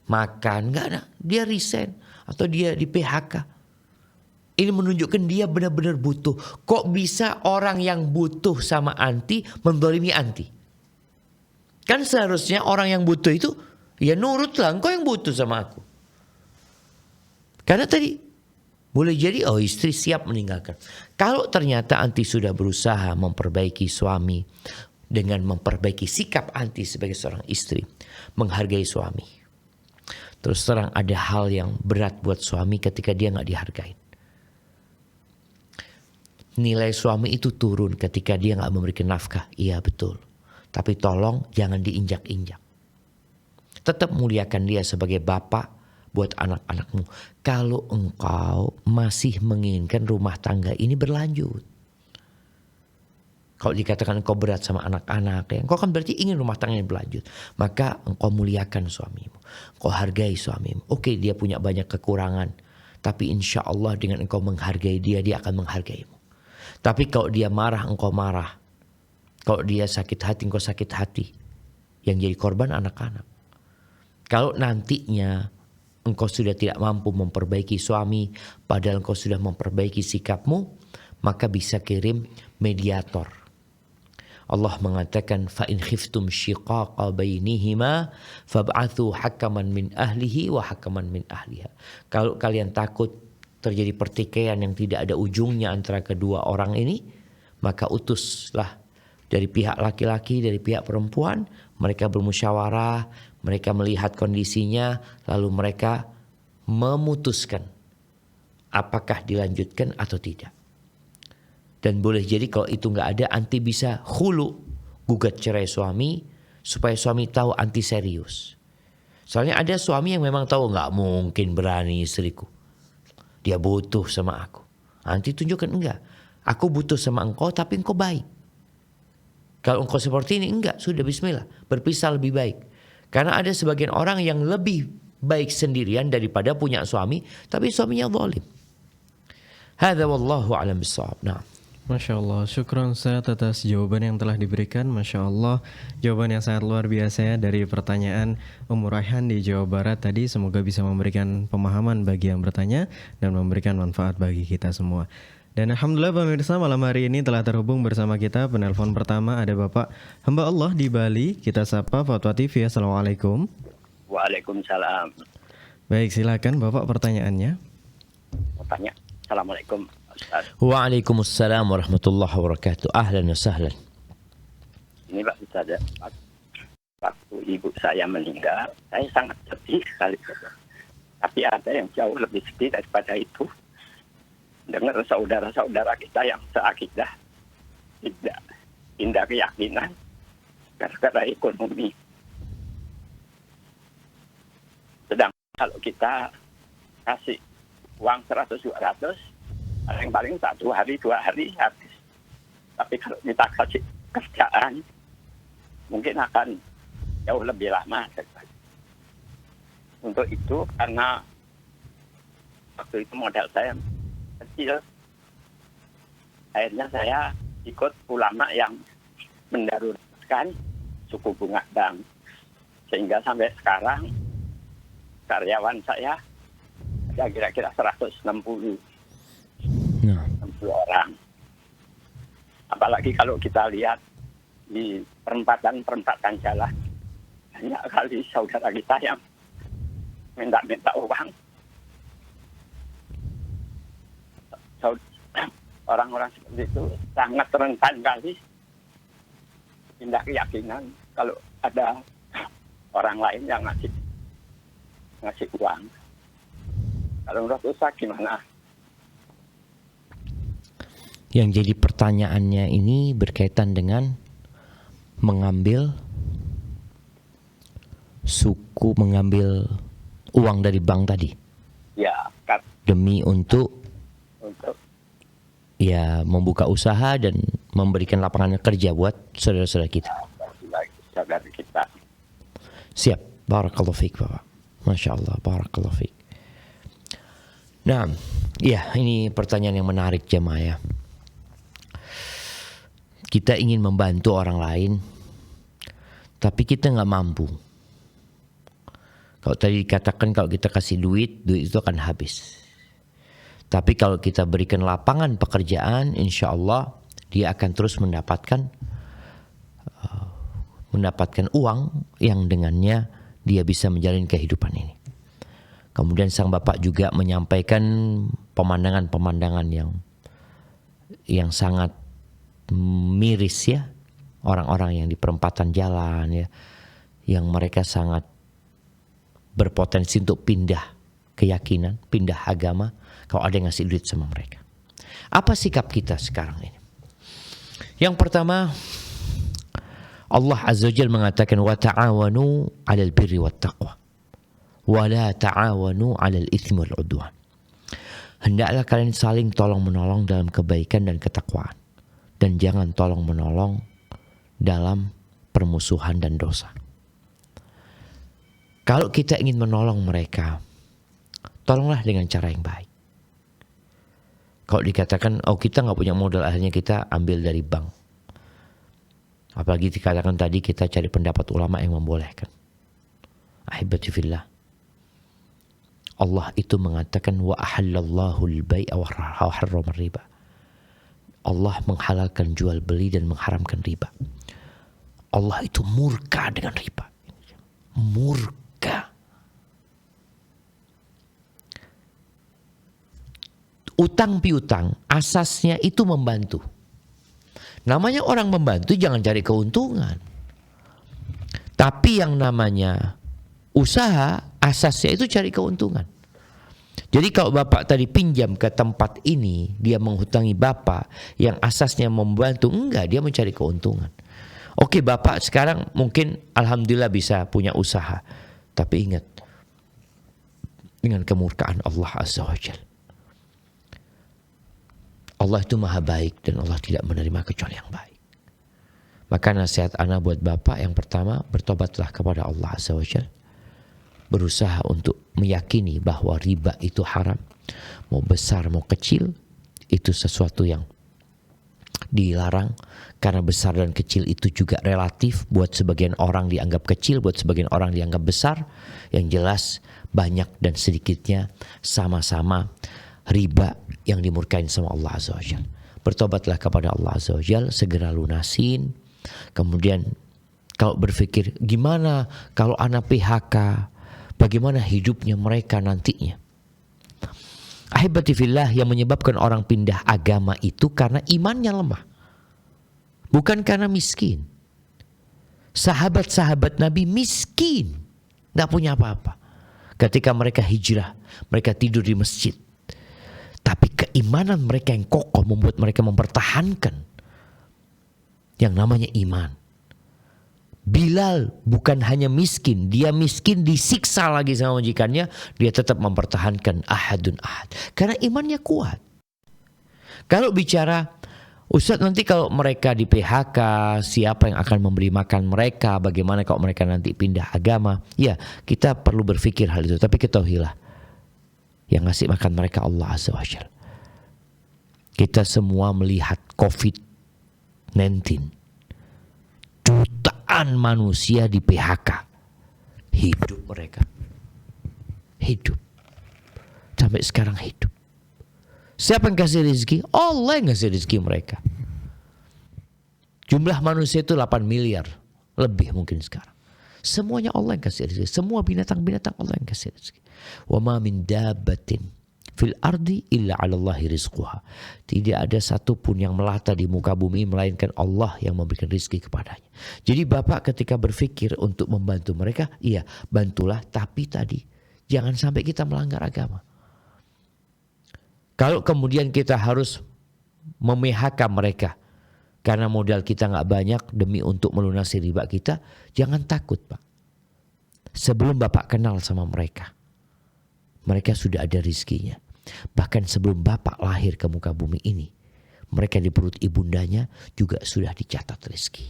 Makan, gak ada. Dia resign atau dia di PHK. Ini menunjukkan dia benar-benar butuh. Kok bisa orang yang butuh sama anti mendolimi anti? Kan seharusnya orang yang butuh itu, ya nurutlah, engkau yang butuh sama aku. Karena tadi boleh jadi istri siap meninggalkan. Kalau ternyata anti sudah berusaha memperbaiki suami dengan memperbaiki sikap anti sebagai seorang istri, menghargai suami. Terus terang ada hal yang berat buat suami ketika dia gak dihargai. Nilai suami itu turun ketika dia gak memberikan nafkah. Iya betul. Tapi tolong jangan diinjak-injak. Tetap muliakan dia sebagai bapak buat anak-anakmu. Kalau engkau masih menginginkan rumah tangga ini berlanjut. Kalau dikatakan engkau berat sama anak-anak, ya, engkau kan berarti ingin rumah tangganya berlanjut. Maka engkau muliakan suamimu. Engkau hargai suamimu. Oke, dia punya banyak kekurangan. Tapi insya Allah dengan engkau menghargai dia, dia akan menghargaimu. Tapi kalau dia marah, engkau marah. Kalau dia sakit hati, engkau sakit hati. Yang jadi korban anak-anak. Kalau nantinya engkau sudah tidak mampu memperbaiki suami, padahal engkau sudah memperbaiki sikapmu, maka bisa kirim mediator. Allah mengatakan fa in khiftum shiqaqa bainihima fab'athu hakaman min ahlihi wa hakaman min ahliha. Kalau kalian takut terjadi pertikaian yang tidak ada ujungnya antara kedua orang ini, maka utuslah dari pihak laki-laki, dari pihak perempuan, mereka bermusyawarah, mereka melihat kondisinya, lalu mereka memutuskan apakah dilanjutkan atau tidak. Dan boleh jadi kalau itu nggak ada, anti bisa khulu, gugat cerai suami, supaya suami tahu anti serius. Soalnya ada suami yang memang tahu nggak mungkin berani istriku. Dia butuh sama aku. Anti tunjukkan enggak. Aku butuh sama engkau tapi engkau baik. Kalau engkau seperti ini enggak, sudah bismillah. Berpisah lebih baik. Karena ada sebagian orang yang lebih baik sendirian daripada punya suami, tapi suaminya zalim. Hadza wallahu a'lam bissawab. Nah. Masya Allah, syukron Ustaz atas jawaban yang telah diberikan. Masya Allah, jawaban yang sangat luar biasa ya dari pertanyaan Ummu Raihan di Jawa Barat tadi. Semoga bisa memberikan pemahaman bagi yang bertanya dan memberikan manfaat bagi kita semua. Dan alhamdulillah pemirsa, malam hari ini telah terhubung bersama kita penelpon pertama ada Bapak hamba Allah di Bali. Kita sapa Fatwa TV. Assalamualaikum. Waalaikumsalam. Baik, silakan Bapak pertanyaannya. Mau tanya. Assalamualaikum Ustaz. Waalaikumsalam warahmatullahi wabarakatuh. Ahlan wa sahlan. Ini Pak Ustaz, waktu ibu saya meninggal, saya sangat sedih sekali. Tapi ada yang jauh lebih sedih daripada itu. Dengar saudara-saudara kita yang seakidah tidak pindah keyakinan gara-gara ekonomi. Sedang kalau kita kasih uang 100-200, paling-paling 1 hari 2 hari habis. Tapi kalau kita kasih kerjaan, mungkin akan jauh lebih lama. Untuk itu, karena waktu itu modal saya kecil, akhirnya saya ikut ulama yang mendaruratkan suku bunga bank. Sehingga sampai sekarang, karyawan saya ada kira-kira 160 orang. Apalagi kalau kita lihat di perempatan jalan, banyak kali saudara kita yang minta uang. Orang-orang seperti itu sangat rentan kali pindah keyakinan kalau ada orang lain yang ngasih uang. Kalau menurut Ustaz gimana? Yang jadi pertanyaannya ini berkaitan dengan mengambil uang dari bank tadi. Ya, demi untuk ya membuka usaha dan memberikan lapangan kerja buat saudara-saudara kita. Saudara kita. Siap. Barakallahu fiik, Bapak. Masya Allah, barakallahu fiik. Nah, ya ini pertanyaan yang menarik jemaah ya. Kita ingin membantu orang lain, tapi kita nggak mampu. Kalau tadi dikatakan kalau kita kasih duit itu akan habis. Tapi kalau kita berikan lapangan pekerjaan, insya Allah dia akan terus mendapatkan uang yang dengannya dia bisa menjalani kehidupan ini. Kemudian sang bapak juga menyampaikan pemandangan-pemandangan yang sangat miris ya, orang-orang yang di perempatan jalan ya, yang mereka sangat berpotensi untuk pindah keyakinan, pindah agama kalau ada yang ngasih duit sama mereka. Apa sikap kita sekarang ini? Yang pertama, Allah Azza wa Jalla mengatakan wa ta'awanu 'alal birri wat taqwa wa la ta'awanu 'alal itsmi wal 'udwan. Hendaklah kalian saling tolong-menolong dalam kebaikan dan ketakwaan. dan jangan tolong-menolong dalam permusuhan dan dosa. Kalau kita ingin menolong mereka, tolonglah dengan cara yang baik. Kalau dikatakan, oh kita nggak punya modal, akhirnya kita ambil dari bank. Apalagi dikatakan tadi kita cari pendapat ulama yang membolehkan. Ahibati fillah. Allah itu mengatakan wa ahallallahu al-bai'a wa harrama riba. Allah menghalalkan jual beli dan mengharamkan riba. Allah itu murka dengan riba. Murka. Utang piutang asasnya itu membantu. Namanya orang membantu jangan cari keuntungan. Tapi yang namanya usaha asasnya itu cari keuntungan. Jadi kalau bapak tadi pinjam ke tempat ini, dia menghutangi bapak yang asasnya membantu, enggak, dia mencari keuntungan. Oke, bapak sekarang mungkin alhamdulillah bisa punya usaha. Tapi ingat, dengan kemurkaan Allah Azza wa Jalla. Allah itu maha baik dan Allah tidak menerima kecuali yang baik. Maka nasihat ana buat bapak yang pertama, bertobatlah kepada Allah Azza wa Jalla. Berusaha untuk meyakini bahwa riba itu haram. Mau besar mau kecil, itu sesuatu yang dilarang. Karena besar dan kecil itu juga relatif. Buat sebagian orang dianggap kecil, buat sebagian orang dianggap besar. Yang jelas banyak dan sedikitnya sama-sama riba yang dimurkain sama Allah Azza wa Jalla. Bertobatlah kepada Allah Azza wa Jalla, segera lunasin. Kemudian kalau berpikir gimana kalau anak PHK, bagaimana hidupnya mereka nantinya. Ahibati fillah, yang menyebabkan orang pindah agama itu karena imannya lemah. Bukan karena miskin. Sahabat-sahabat Nabi miskin, gak punya apa-apa. Ketika mereka hijrah, mereka tidur di masjid. Tapi keimanan mereka yang kokoh membuat mereka mempertahankan yang namanya iman. Bilal bukan hanya miskin, dia miskin disiksa lagi sama majikannya, dia tetap mempertahankan ahadun ahad. Karena imannya kuat. Kalau bicara, Ustadz nanti kalau mereka di PHK, siapa yang akan memberi makan mereka, bagaimana kalau mereka nanti pindah agama. Ya, kita perlu berpikir hal itu, tapi ketahuilah, yang ngasih makan mereka Allah Azza wa Jalla. Kita semua melihat COVID-19. Jutaan manusia di PHK. Hidup mereka. Hidup. Sampai sekarang hidup. Siapa yang kasih rezeki? Allah yang kasih rezeki mereka. Jumlah manusia itu 8 miliar. Lebih mungkin sekarang. Semuanya Allah yang kasih rezeki. Semua binatang-binatang Allah yang kasih rezeki. Wa ma min dabbatin fil ardi illa 'alallahi rizquha. Tidak ada satupun yang melata di muka bumi melainkan Allah yang memberikan rezeki kepadanya. Jadi bapak ketika berpikir untuk membantu mereka, iya bantulah, tapi tadi jangan sampai kita melanggar agama. Kalau kemudian kita harus mem-PHK mereka karena modal kita nggak banyak demi untuk melunasi riba kita, jangan takut pak. Sebelum bapak kenal sama mereka, mereka sudah ada rezekinya. Bahkan sebelum bapak lahir ke muka bumi ini, mereka di perut ibundanya juga sudah dicatat rezeki.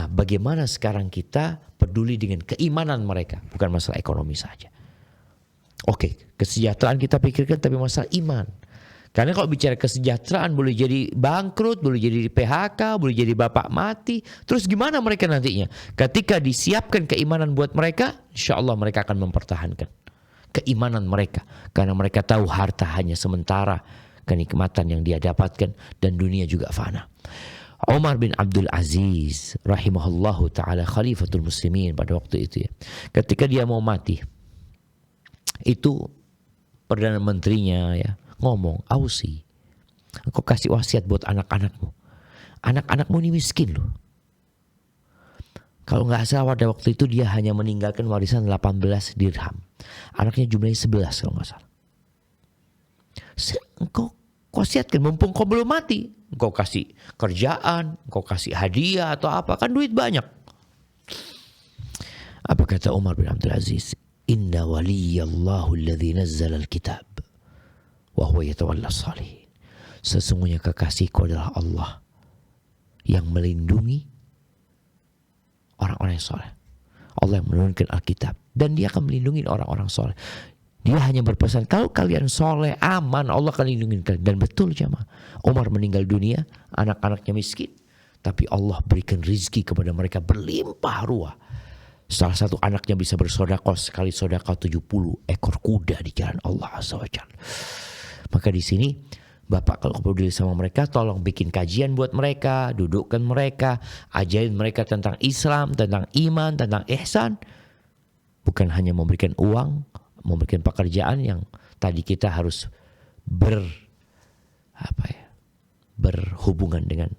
Bagaimana sekarang kita peduli dengan keimanan mereka, bukan masalah ekonomi saja. Oke, kesejahteraan kita pikirkan, tapi masalah iman. Karena kalau bicara kesejahteraan boleh jadi bangkrut, boleh jadi di PHK, boleh jadi bapak mati. Terus gimana mereka nantinya? Ketika disiapkan keimanan buat mereka, insya Allah mereka akan mempertahankan keimanan mereka. Karena mereka tahu harta hanya sementara, kenikmatan yang dia dapatkan, dan dunia juga fana. Umar bin Abdul Aziz rahimahullahu ta'ala, khalifatul muslimin pada waktu itu ya. Ketika dia mau mati, itu Perdana Menterinya ya ngomong, Ausi, engkau kasih wasiat buat anak-anakmu. Anak-anakmu ini miskin loh. Kalau nggak salah pada waktu itu dia hanya meninggalkan warisan 18 dirham. Anaknya jumlahnya 11 kalau nggak salah. Engkau wasiatkan, mumpung kau belum mati. Engkau kasih kerjaan, engkau kasih hadiah atau apa, kan duit banyak. Apa kata Umar bin Abdul Aziz? Inna waliyallahu alladhi nazzala al-kitab wa huwa yatawalla salihin. Sesungguhnya kekasihku adalah Allah yang melindungi orang-orang yang soleh. Allah yang menurunkan Alkitab dan dia akan melindungi orang-orang soleh. Dia hanya berpesan, kalau kalian soleh, aman, Allah akan lindungi kalian. Dan betul jamaah, Umar meninggal dunia, anak-anaknya miskin, tapi Allah berikan rizki kepada mereka berlimpah ruah. Salah satu anaknya bisa bersedekah, sekali sedekah 70 ekor kuda di jalan Allah Azza wa Jalla. Maka di sini Bapak kalau peduli sama mereka, tolong bikin kajian buat mereka, dudukkan mereka, ajarin mereka tentang Islam, tentang iman, tentang ihsan. Bukan hanya memberikan uang, memberikan pekerjaan yang tadi kita harus berhubungan dengan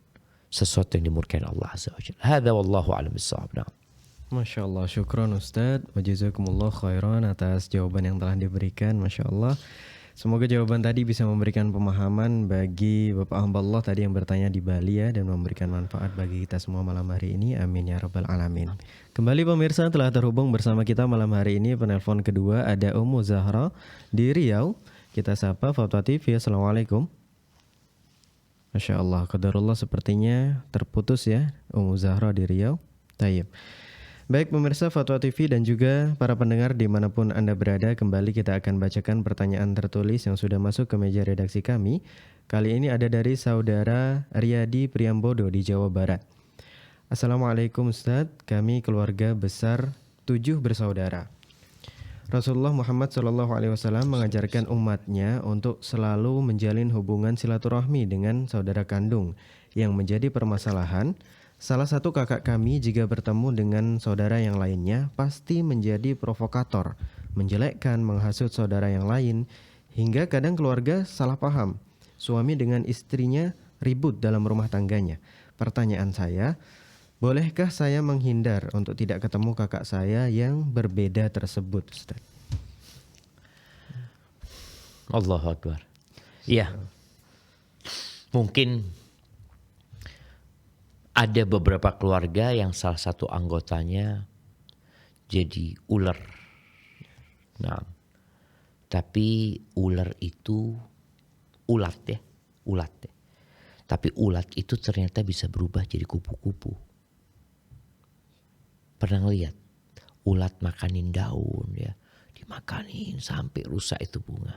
sesuatu yang dimurkai Allah Azza wa Jalla. Hadza wallahu a'lam bissawab. Masya Allah, syukron Ustadz, wa jazakumullah khairan atas jawaban yang telah diberikan. Masya Allah. Semoga jawaban tadi bisa memberikan pemahaman bagi Bapak hamba Allah tadi yang bertanya di Bali ya, dan memberikan manfaat bagi kita semua malam hari ini. Amin ya rabbal alamin. Kembali pemirsa, telah terhubung bersama kita malam hari ini penelpon kedua ada Ummu Zahra di Riau. Kita sapa Fatwa TV. Assalamualaikum. Masya Allah, qadarullah sepertinya terputus ya Ummu Zahra di Riau. Tayyib. Baik pemirsa Fatwa TV dan juga para pendengar dimanapun Anda berada, kembali kita akan bacakan pertanyaan tertulis yang sudah masuk ke meja redaksi kami. Kali ini ada dari saudara Riyadi Priambodo di Jawa Barat. Assalamualaikum Ustaz, kami keluarga besar 7 bersaudara. Rasulullah Muhammad SAW mengajarkan umatnya untuk selalu menjalin hubungan silaturahmi dengan saudara kandung. Yang menjadi permasalahan, salah satu kakak kami jika bertemu dengan saudara yang lainnya pasti menjadi provokator, menjelekkan, menghasut saudara yang lain, hingga kadang keluarga salah paham. Suami dengan istrinya ribut dalam rumah tangganya. Pertanyaan saya, bolehkah saya menghindar untuk tidak ketemu kakak saya yang berbeda tersebut, Ustaz? Allahu Akbar. Iya. Mungkin ada beberapa keluarga yang salah satu anggotanya jadi ular. Nah, tapi ular itu ulat ya. Tapi ulat itu ternyata bisa berubah jadi kupu-kupu. Pernah lihat ulat makanin daun ya, dimakanin sampai rusak itu bunga.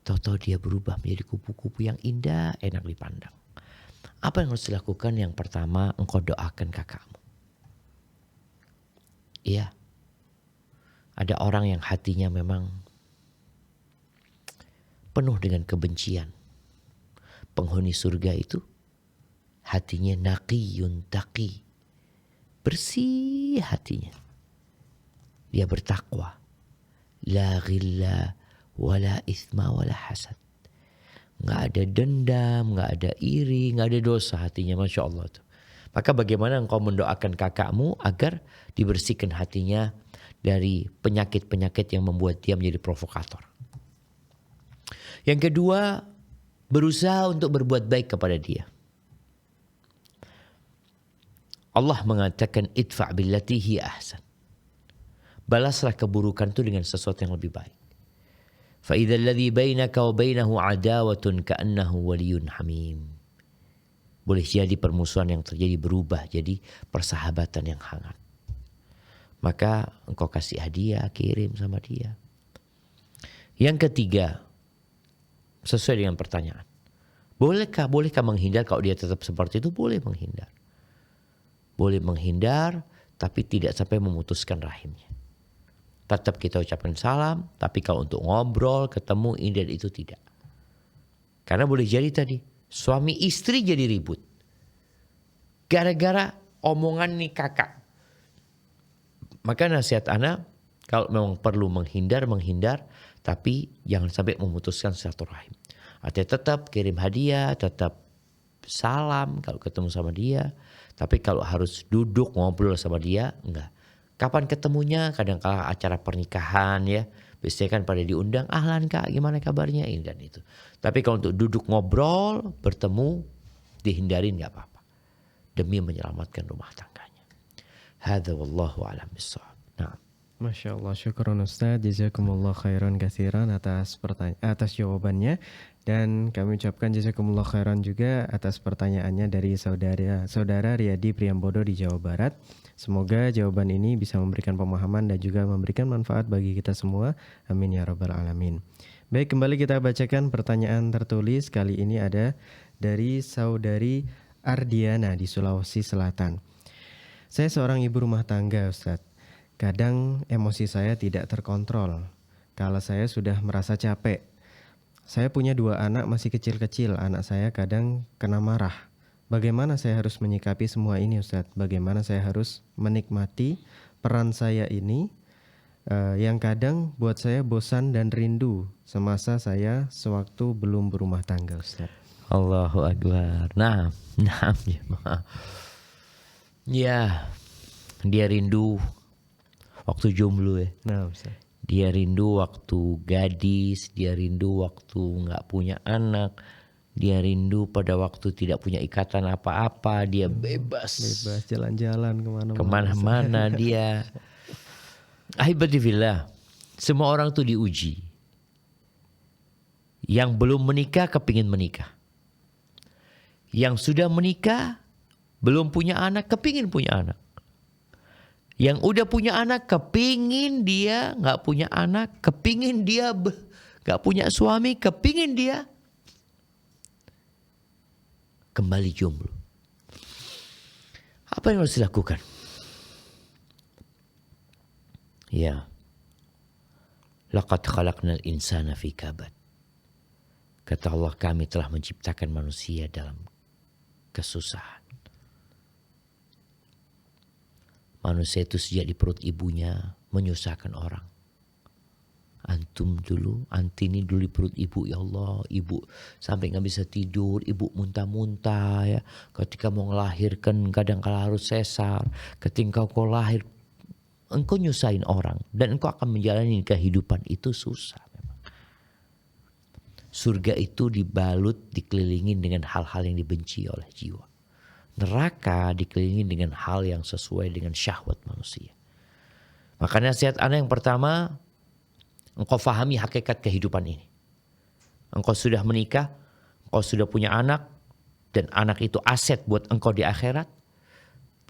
Tahu-tahu dia berubah menjadi kupu-kupu yang indah, enak dipandang. Apa yang harus dilakukan? Yang pertama, engkau doakan kakakmu. Iya. Ada orang yang hatinya memang penuh dengan kebencian. Penghuni surga itu hatinya naqiyun taqi. Bersih hatinya. Dia bertakwa. La ghilla wala ithma wala hasad. Nggak ada dendam, nggak ada iri, nggak ada dosa hatinya, Masya Allah tuh. Maka bagaimana engkau mendoakan kakakmu agar dibersihkan hatinya dari penyakit-penyakit yang membuat dia menjadi provokator. Yang kedua, berusaha untuk berbuat baik kepada dia. Allah mengatakan idfa' billati hiya ahsan. Balaslah keburukan itu dengan sesuatu yang lebih baik. فَإِذَا الَّذِي بَيْنَكَ وَبَيْنَهُ عَدَاوَةٌ كَأَنَّهُ وَلِيٌّ حَمِيمٌ. Boleh jadi permusuhan yang terjadi berubah jadi persahabatan yang hangat. Maka engkau kasih hadiah, kirim sama dia. Yang ketiga, sesuai dengan pertanyaan. Bolehkah menghindar kalau dia tetap seperti itu? Boleh menghindar. Boleh menghindar tapi tidak sampai memutuskan rahimnya. Tetap kita ucapkan salam, tapi kalau untuk ngobrol, ketemu, ini dan itu tidak. Karena boleh jadi tadi, suami istri jadi ribut. Gara-gara omongan nih kakak. Maka nasihat ana, kalau memang perlu menghindar, tapi jangan sampai memutuskan silaturahim. Artinya tetap kirim hadiah, tetap salam kalau ketemu sama dia. Tapi kalau harus duduk ngobrol sama dia, enggak. Kapan ketemunya? Kadang-kala acara pernikahan ya. Biasanya kan pada diundang, ahlan kak gimana kabarnya ini dan itu. Tapi kalau untuk duduk ngobrol, bertemu, dihindarin gak apa-apa. Demi menyelamatkan rumah tangganya. Hadza wallahu a'lam bissawab. Nah. Masya Allah, syukron Ustaz, jazakumullah khairan katsiran atas jawabannya. Dan kami ucapkan jazakumullah khairan juga atas pertanyaannya dari saudara Riyadi Priambodo di Jawa Barat. Semoga jawaban ini bisa memberikan pemahaman dan juga memberikan manfaat bagi kita semua. Amin ya rabbal alamin. Baik, kembali kita bacakan pertanyaan tertulis. Kali ini ada dari saudari Ardiana di Sulawesi Selatan. Saya seorang ibu rumah tangga, Ustadz. Kadang emosi saya tidak terkontrol. Kalau saya sudah merasa capek. Saya punya 2 anak masih kecil-kecil. Anak saya kadang kena marah. Bagaimana saya harus menyikapi semua ini, Ustadz? Bagaimana saya harus menikmati peran saya ini yang kadang buat saya bosan dan rindu semasa saya sewaktu belum berumah tangga, Ustadz. Allahu Akbar. Nah, ya, dia rindu waktu jomblo ya. Nah, Ustadz. Dia rindu waktu gadis, dia rindu waktu nggak punya anak, dia rindu pada waktu tidak punya ikatan apa-apa, dia bebas jalan-jalan kemana-mana dia. Ahibadillah, semua orang tuh diuji. Yang belum menikah kepingin menikah. Yang sudah menikah belum punya anak kepingin punya anak. Yang udah punya anak kepingin dia gak punya anak, kepingin dia gak punya suami, kepingin dia kembali jomblo. Apa yang harus dilakukan? Ya, laqad khalaqnal insana fi kabad. Kata Allah, kami telah menciptakan manusia dalam kesusahan. Manusia itu sejak di perut ibunya menyusahkan orang. Antum dulu, antini dulu di perut ibu, ya Allah, ibu sampai gak bisa tidur, ibu muntah-muntah ya. Ketika mau ngelahirkan kadang kala harus sesar. Ketika kau lahir, engkau nyusahin orang dan engkau akan menjalani kehidupan itu susah memang. Surga itu dibalut, dikelilingi dengan hal-hal yang dibenci oleh jiwa. Neraka dikelilingi dengan hal yang sesuai dengan syahwat manusia. Makanya nasihat ana yang pertama, engkau fahami hakikat kehidupan ini. Engkau sudah menikah, engkau sudah punya anak, dan anak itu aset buat engkau di akhirat.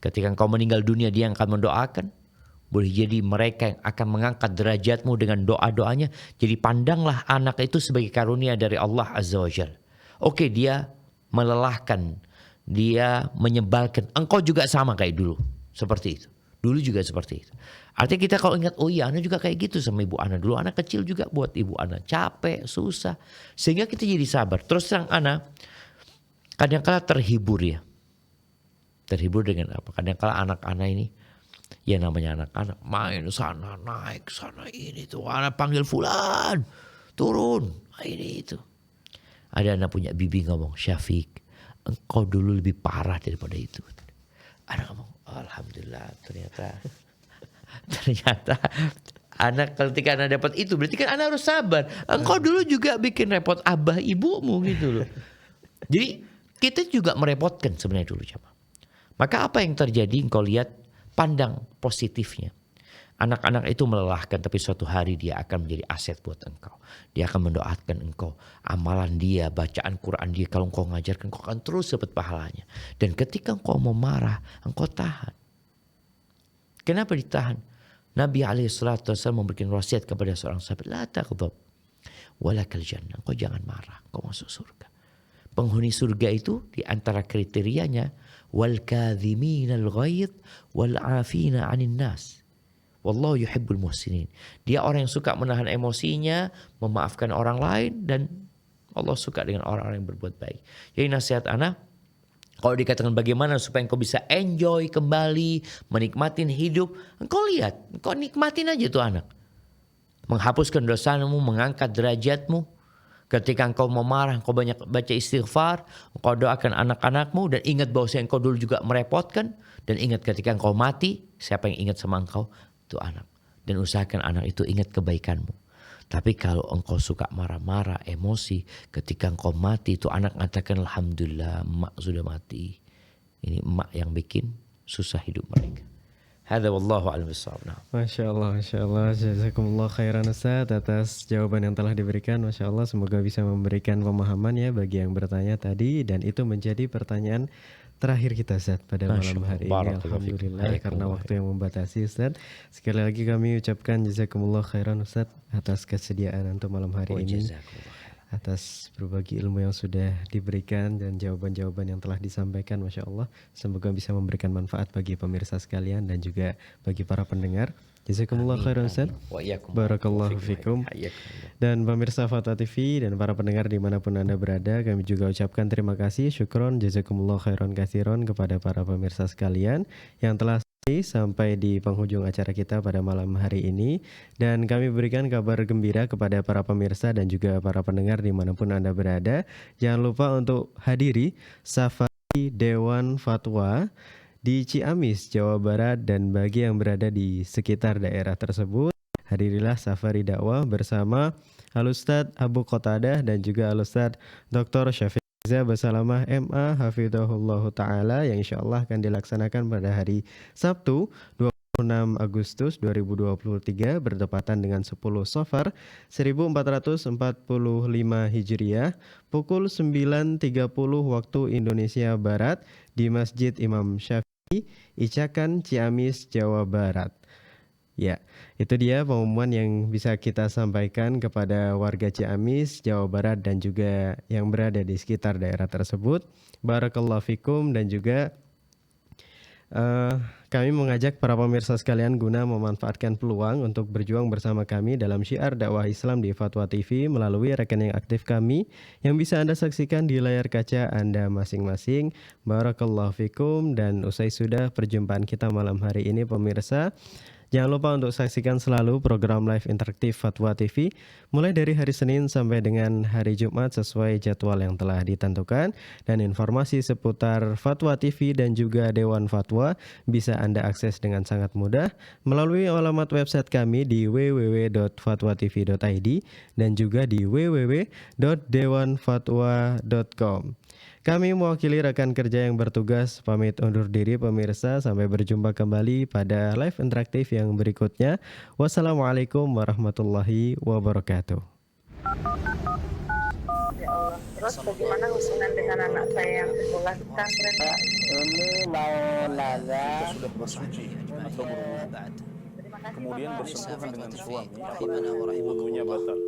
Ketika engkau meninggal dunia, dia yang akan mendoakan. Boleh jadi mereka yang akan mengangkat derajatmu dengan doa-doanya. Jadi pandanglah anak itu sebagai karunia dari Allah Azza wa Jalla. Oke, dia melelahkan, dia menyebalkan. Engkau juga sama kayak dulu. Seperti itu. Dulu juga seperti itu. Artinya kita kalau ingat, oh iya anak juga kayak gitu sama ibu anak. Dulu anak kecil juga buat ibu anak. Capek, susah. Sehingga kita jadi sabar. Terus terang anak, kadang-kala terhibur ya. Terhibur dengan apa? Kadang-kala anak-anak ini, ya namanya anak-anak, main sana, naik sana, ini tuh. Anak panggil fulan, turun, ini itu. Ada anak punya bibi ngomong, Syafiq, engkau dulu lebih parah daripada itu. Anak ngomong, alhamdulillah, ternyata anak ketika anak dapat itu berarti kan anak harus sabar. Engkau dulu juga bikin repot abah ibumu gitu loh. Jadi kita juga merepotkan sebenarnya dulu jemaah. Maka apa yang terjadi, engkau lihat, pandang positifnya. Anak-anak itu melelahkan, tapi suatu hari dia akan menjadi aset buat engkau. Dia akan mendoakan engkau. Amalan dia, bacaan Quran dia, kalau engkau ngajarkan, engkau akan terus dapat pahalanya. Dan ketika engkau mau marah, engkau tahan. Kenapa ditahan? Nabi SAW memberikan wasiat kepada seorang sahabat, la taghdab walakal jannah. Engkau jangan marah, engkau masuk surga. Penghuni surga itu di antara kriterianya, wal kadhiminal ghaidh wal afina 'anil nas. Wallahu yuhibbul muhsinin. Dia orang yang suka menahan emosinya, memaafkan orang lain, dan Allah suka dengan orang-orang yang berbuat baik. Jadi nasihat anak, kalau dikatakan bagaimana supaya engkau bisa enjoy kembali, menikmatin hidup, engkau lihat, engkau nikmatin aja tuh anak. Menghapuskan dosamu, mengangkat derajatmu. Ketika engkau mau marah, engkau banyak baca istighfar, engkau doakan anak-anakmu, dan ingat bahwa engkau dulu juga merepotkan. Dan ingat ketika engkau mati, siapa yang ingat sama engkau? Itu anak. Dan usahakan anak itu ingat kebaikanmu. Tapi kalau engkau suka marah-marah, emosi, ketika engkau mati, itu anak mengatakan, alhamdulillah emak sudah mati. Ini emak yang bikin susah hidup mereka. Hadza wallahu a'lam bissawab. Nah. Masya Allah, jazakumullah khairan Ustaz atas jawaban yang telah diberikan. Masya Allah, semoga bisa memberikan pemahaman ya bagi yang bertanya tadi. Dan itu menjadi pertanyaan terakhir kita Ustaz pada Masya malam Allah, hari ini. barakallahu fikum. Alhamdulillah, karena Hayakumullah. waktu yang membatasi Ustaz. Sekali lagi kami ucapkan jazakumullah khairan Ustaz atas kesediaan untuk malam hari Wa ini, jazakumullah khair. atas berbagi ilmu yang sudah diberikan dan jawaban-jawaban yang telah disampaikan. Masya Allah, semoga bisa memberikan manfaat bagi pemirsa sekalian dan juga bagi para pendengar. Jazakumullah khairan Ustaz. Wa iyyakum. Barakallahu fikum. Hayyakumullah. Dan pemirsa Fatwa TV dan para pendengar dimanapun Anda berada, kami juga ucapkan terima kasih, syukron, jazakumullah khairan katsiron kepada para pemirsa sekalian yang telah sampai di penghujung acara kita pada malam hari ini. Dan kami berikan kabar gembira kepada para pemirsa dan juga para pendengar dimanapun Anda berada. Jangan lupa untuk hadiri Safari Dewan Fatwa di Ciamis, Jawa Barat, dan bagi yang berada di sekitar daerah tersebut, hadirilah Safari Dakwah bersama Al-Ustadz Abu Qatadah dan juga Al-Ustadz Dr. Syafiq Basalamah MA Hafidhahullah Ta'ala yang insya Allah akan dilaksanakan pada hari Sabtu 26 Agustus 2023 bertepatan dengan 10 Safar 1445 Hijriah pukul 9.30 waktu Indonesia Barat di Masjid Imam Syafi'i, Icakan, Ciamis, Jawa Barat. Ya, itu dia pengumuman yang bisa kita sampaikan kepada warga Ciamis, Jawa Barat dan juga yang berada di sekitar daerah tersebut. Barakallahu fikum. Dan juga kami mengajak para pemirsa sekalian guna memanfaatkan peluang untuk berjuang bersama kami dalam syiar dakwah Islam di Fatwa TV melalui rekening aktif kami yang bisa Anda saksikan di layar kaca Anda masing-masing. Barakallahu fikum. Dan usai sudah perjumpaan kita malam hari ini pemirsa, jangan lupa untuk saksikan selalu program live interaktif Fatwa TV mulai dari hari Senin sampai dengan hari Jumat sesuai jadwal yang telah ditentukan. Dan informasi seputar Fatwa TV dan juga Dewan Fatwa bisa Anda akses dengan sangat mudah melalui alamat website kami di www.fatwatv.id dan juga di www.dewanfatwa.com. Kami mewakili rekan kerja yang bertugas pamit undur diri pemirsa, sampai berjumpa kembali pada live interaktif yang berikutnya. Wassalamualaikum warahmatullahi wabarakatuh. Ya Allah. Terus bagaimana hubungan dengan anak saya yang sekolah di pesantren, Pak? Ini mau nanya, sudah bersuci atau berwudu, Terima kasih, kemudian Bapak. bersentuhan dengan suami, rahimana wa rahimakumullah. wudunya batal.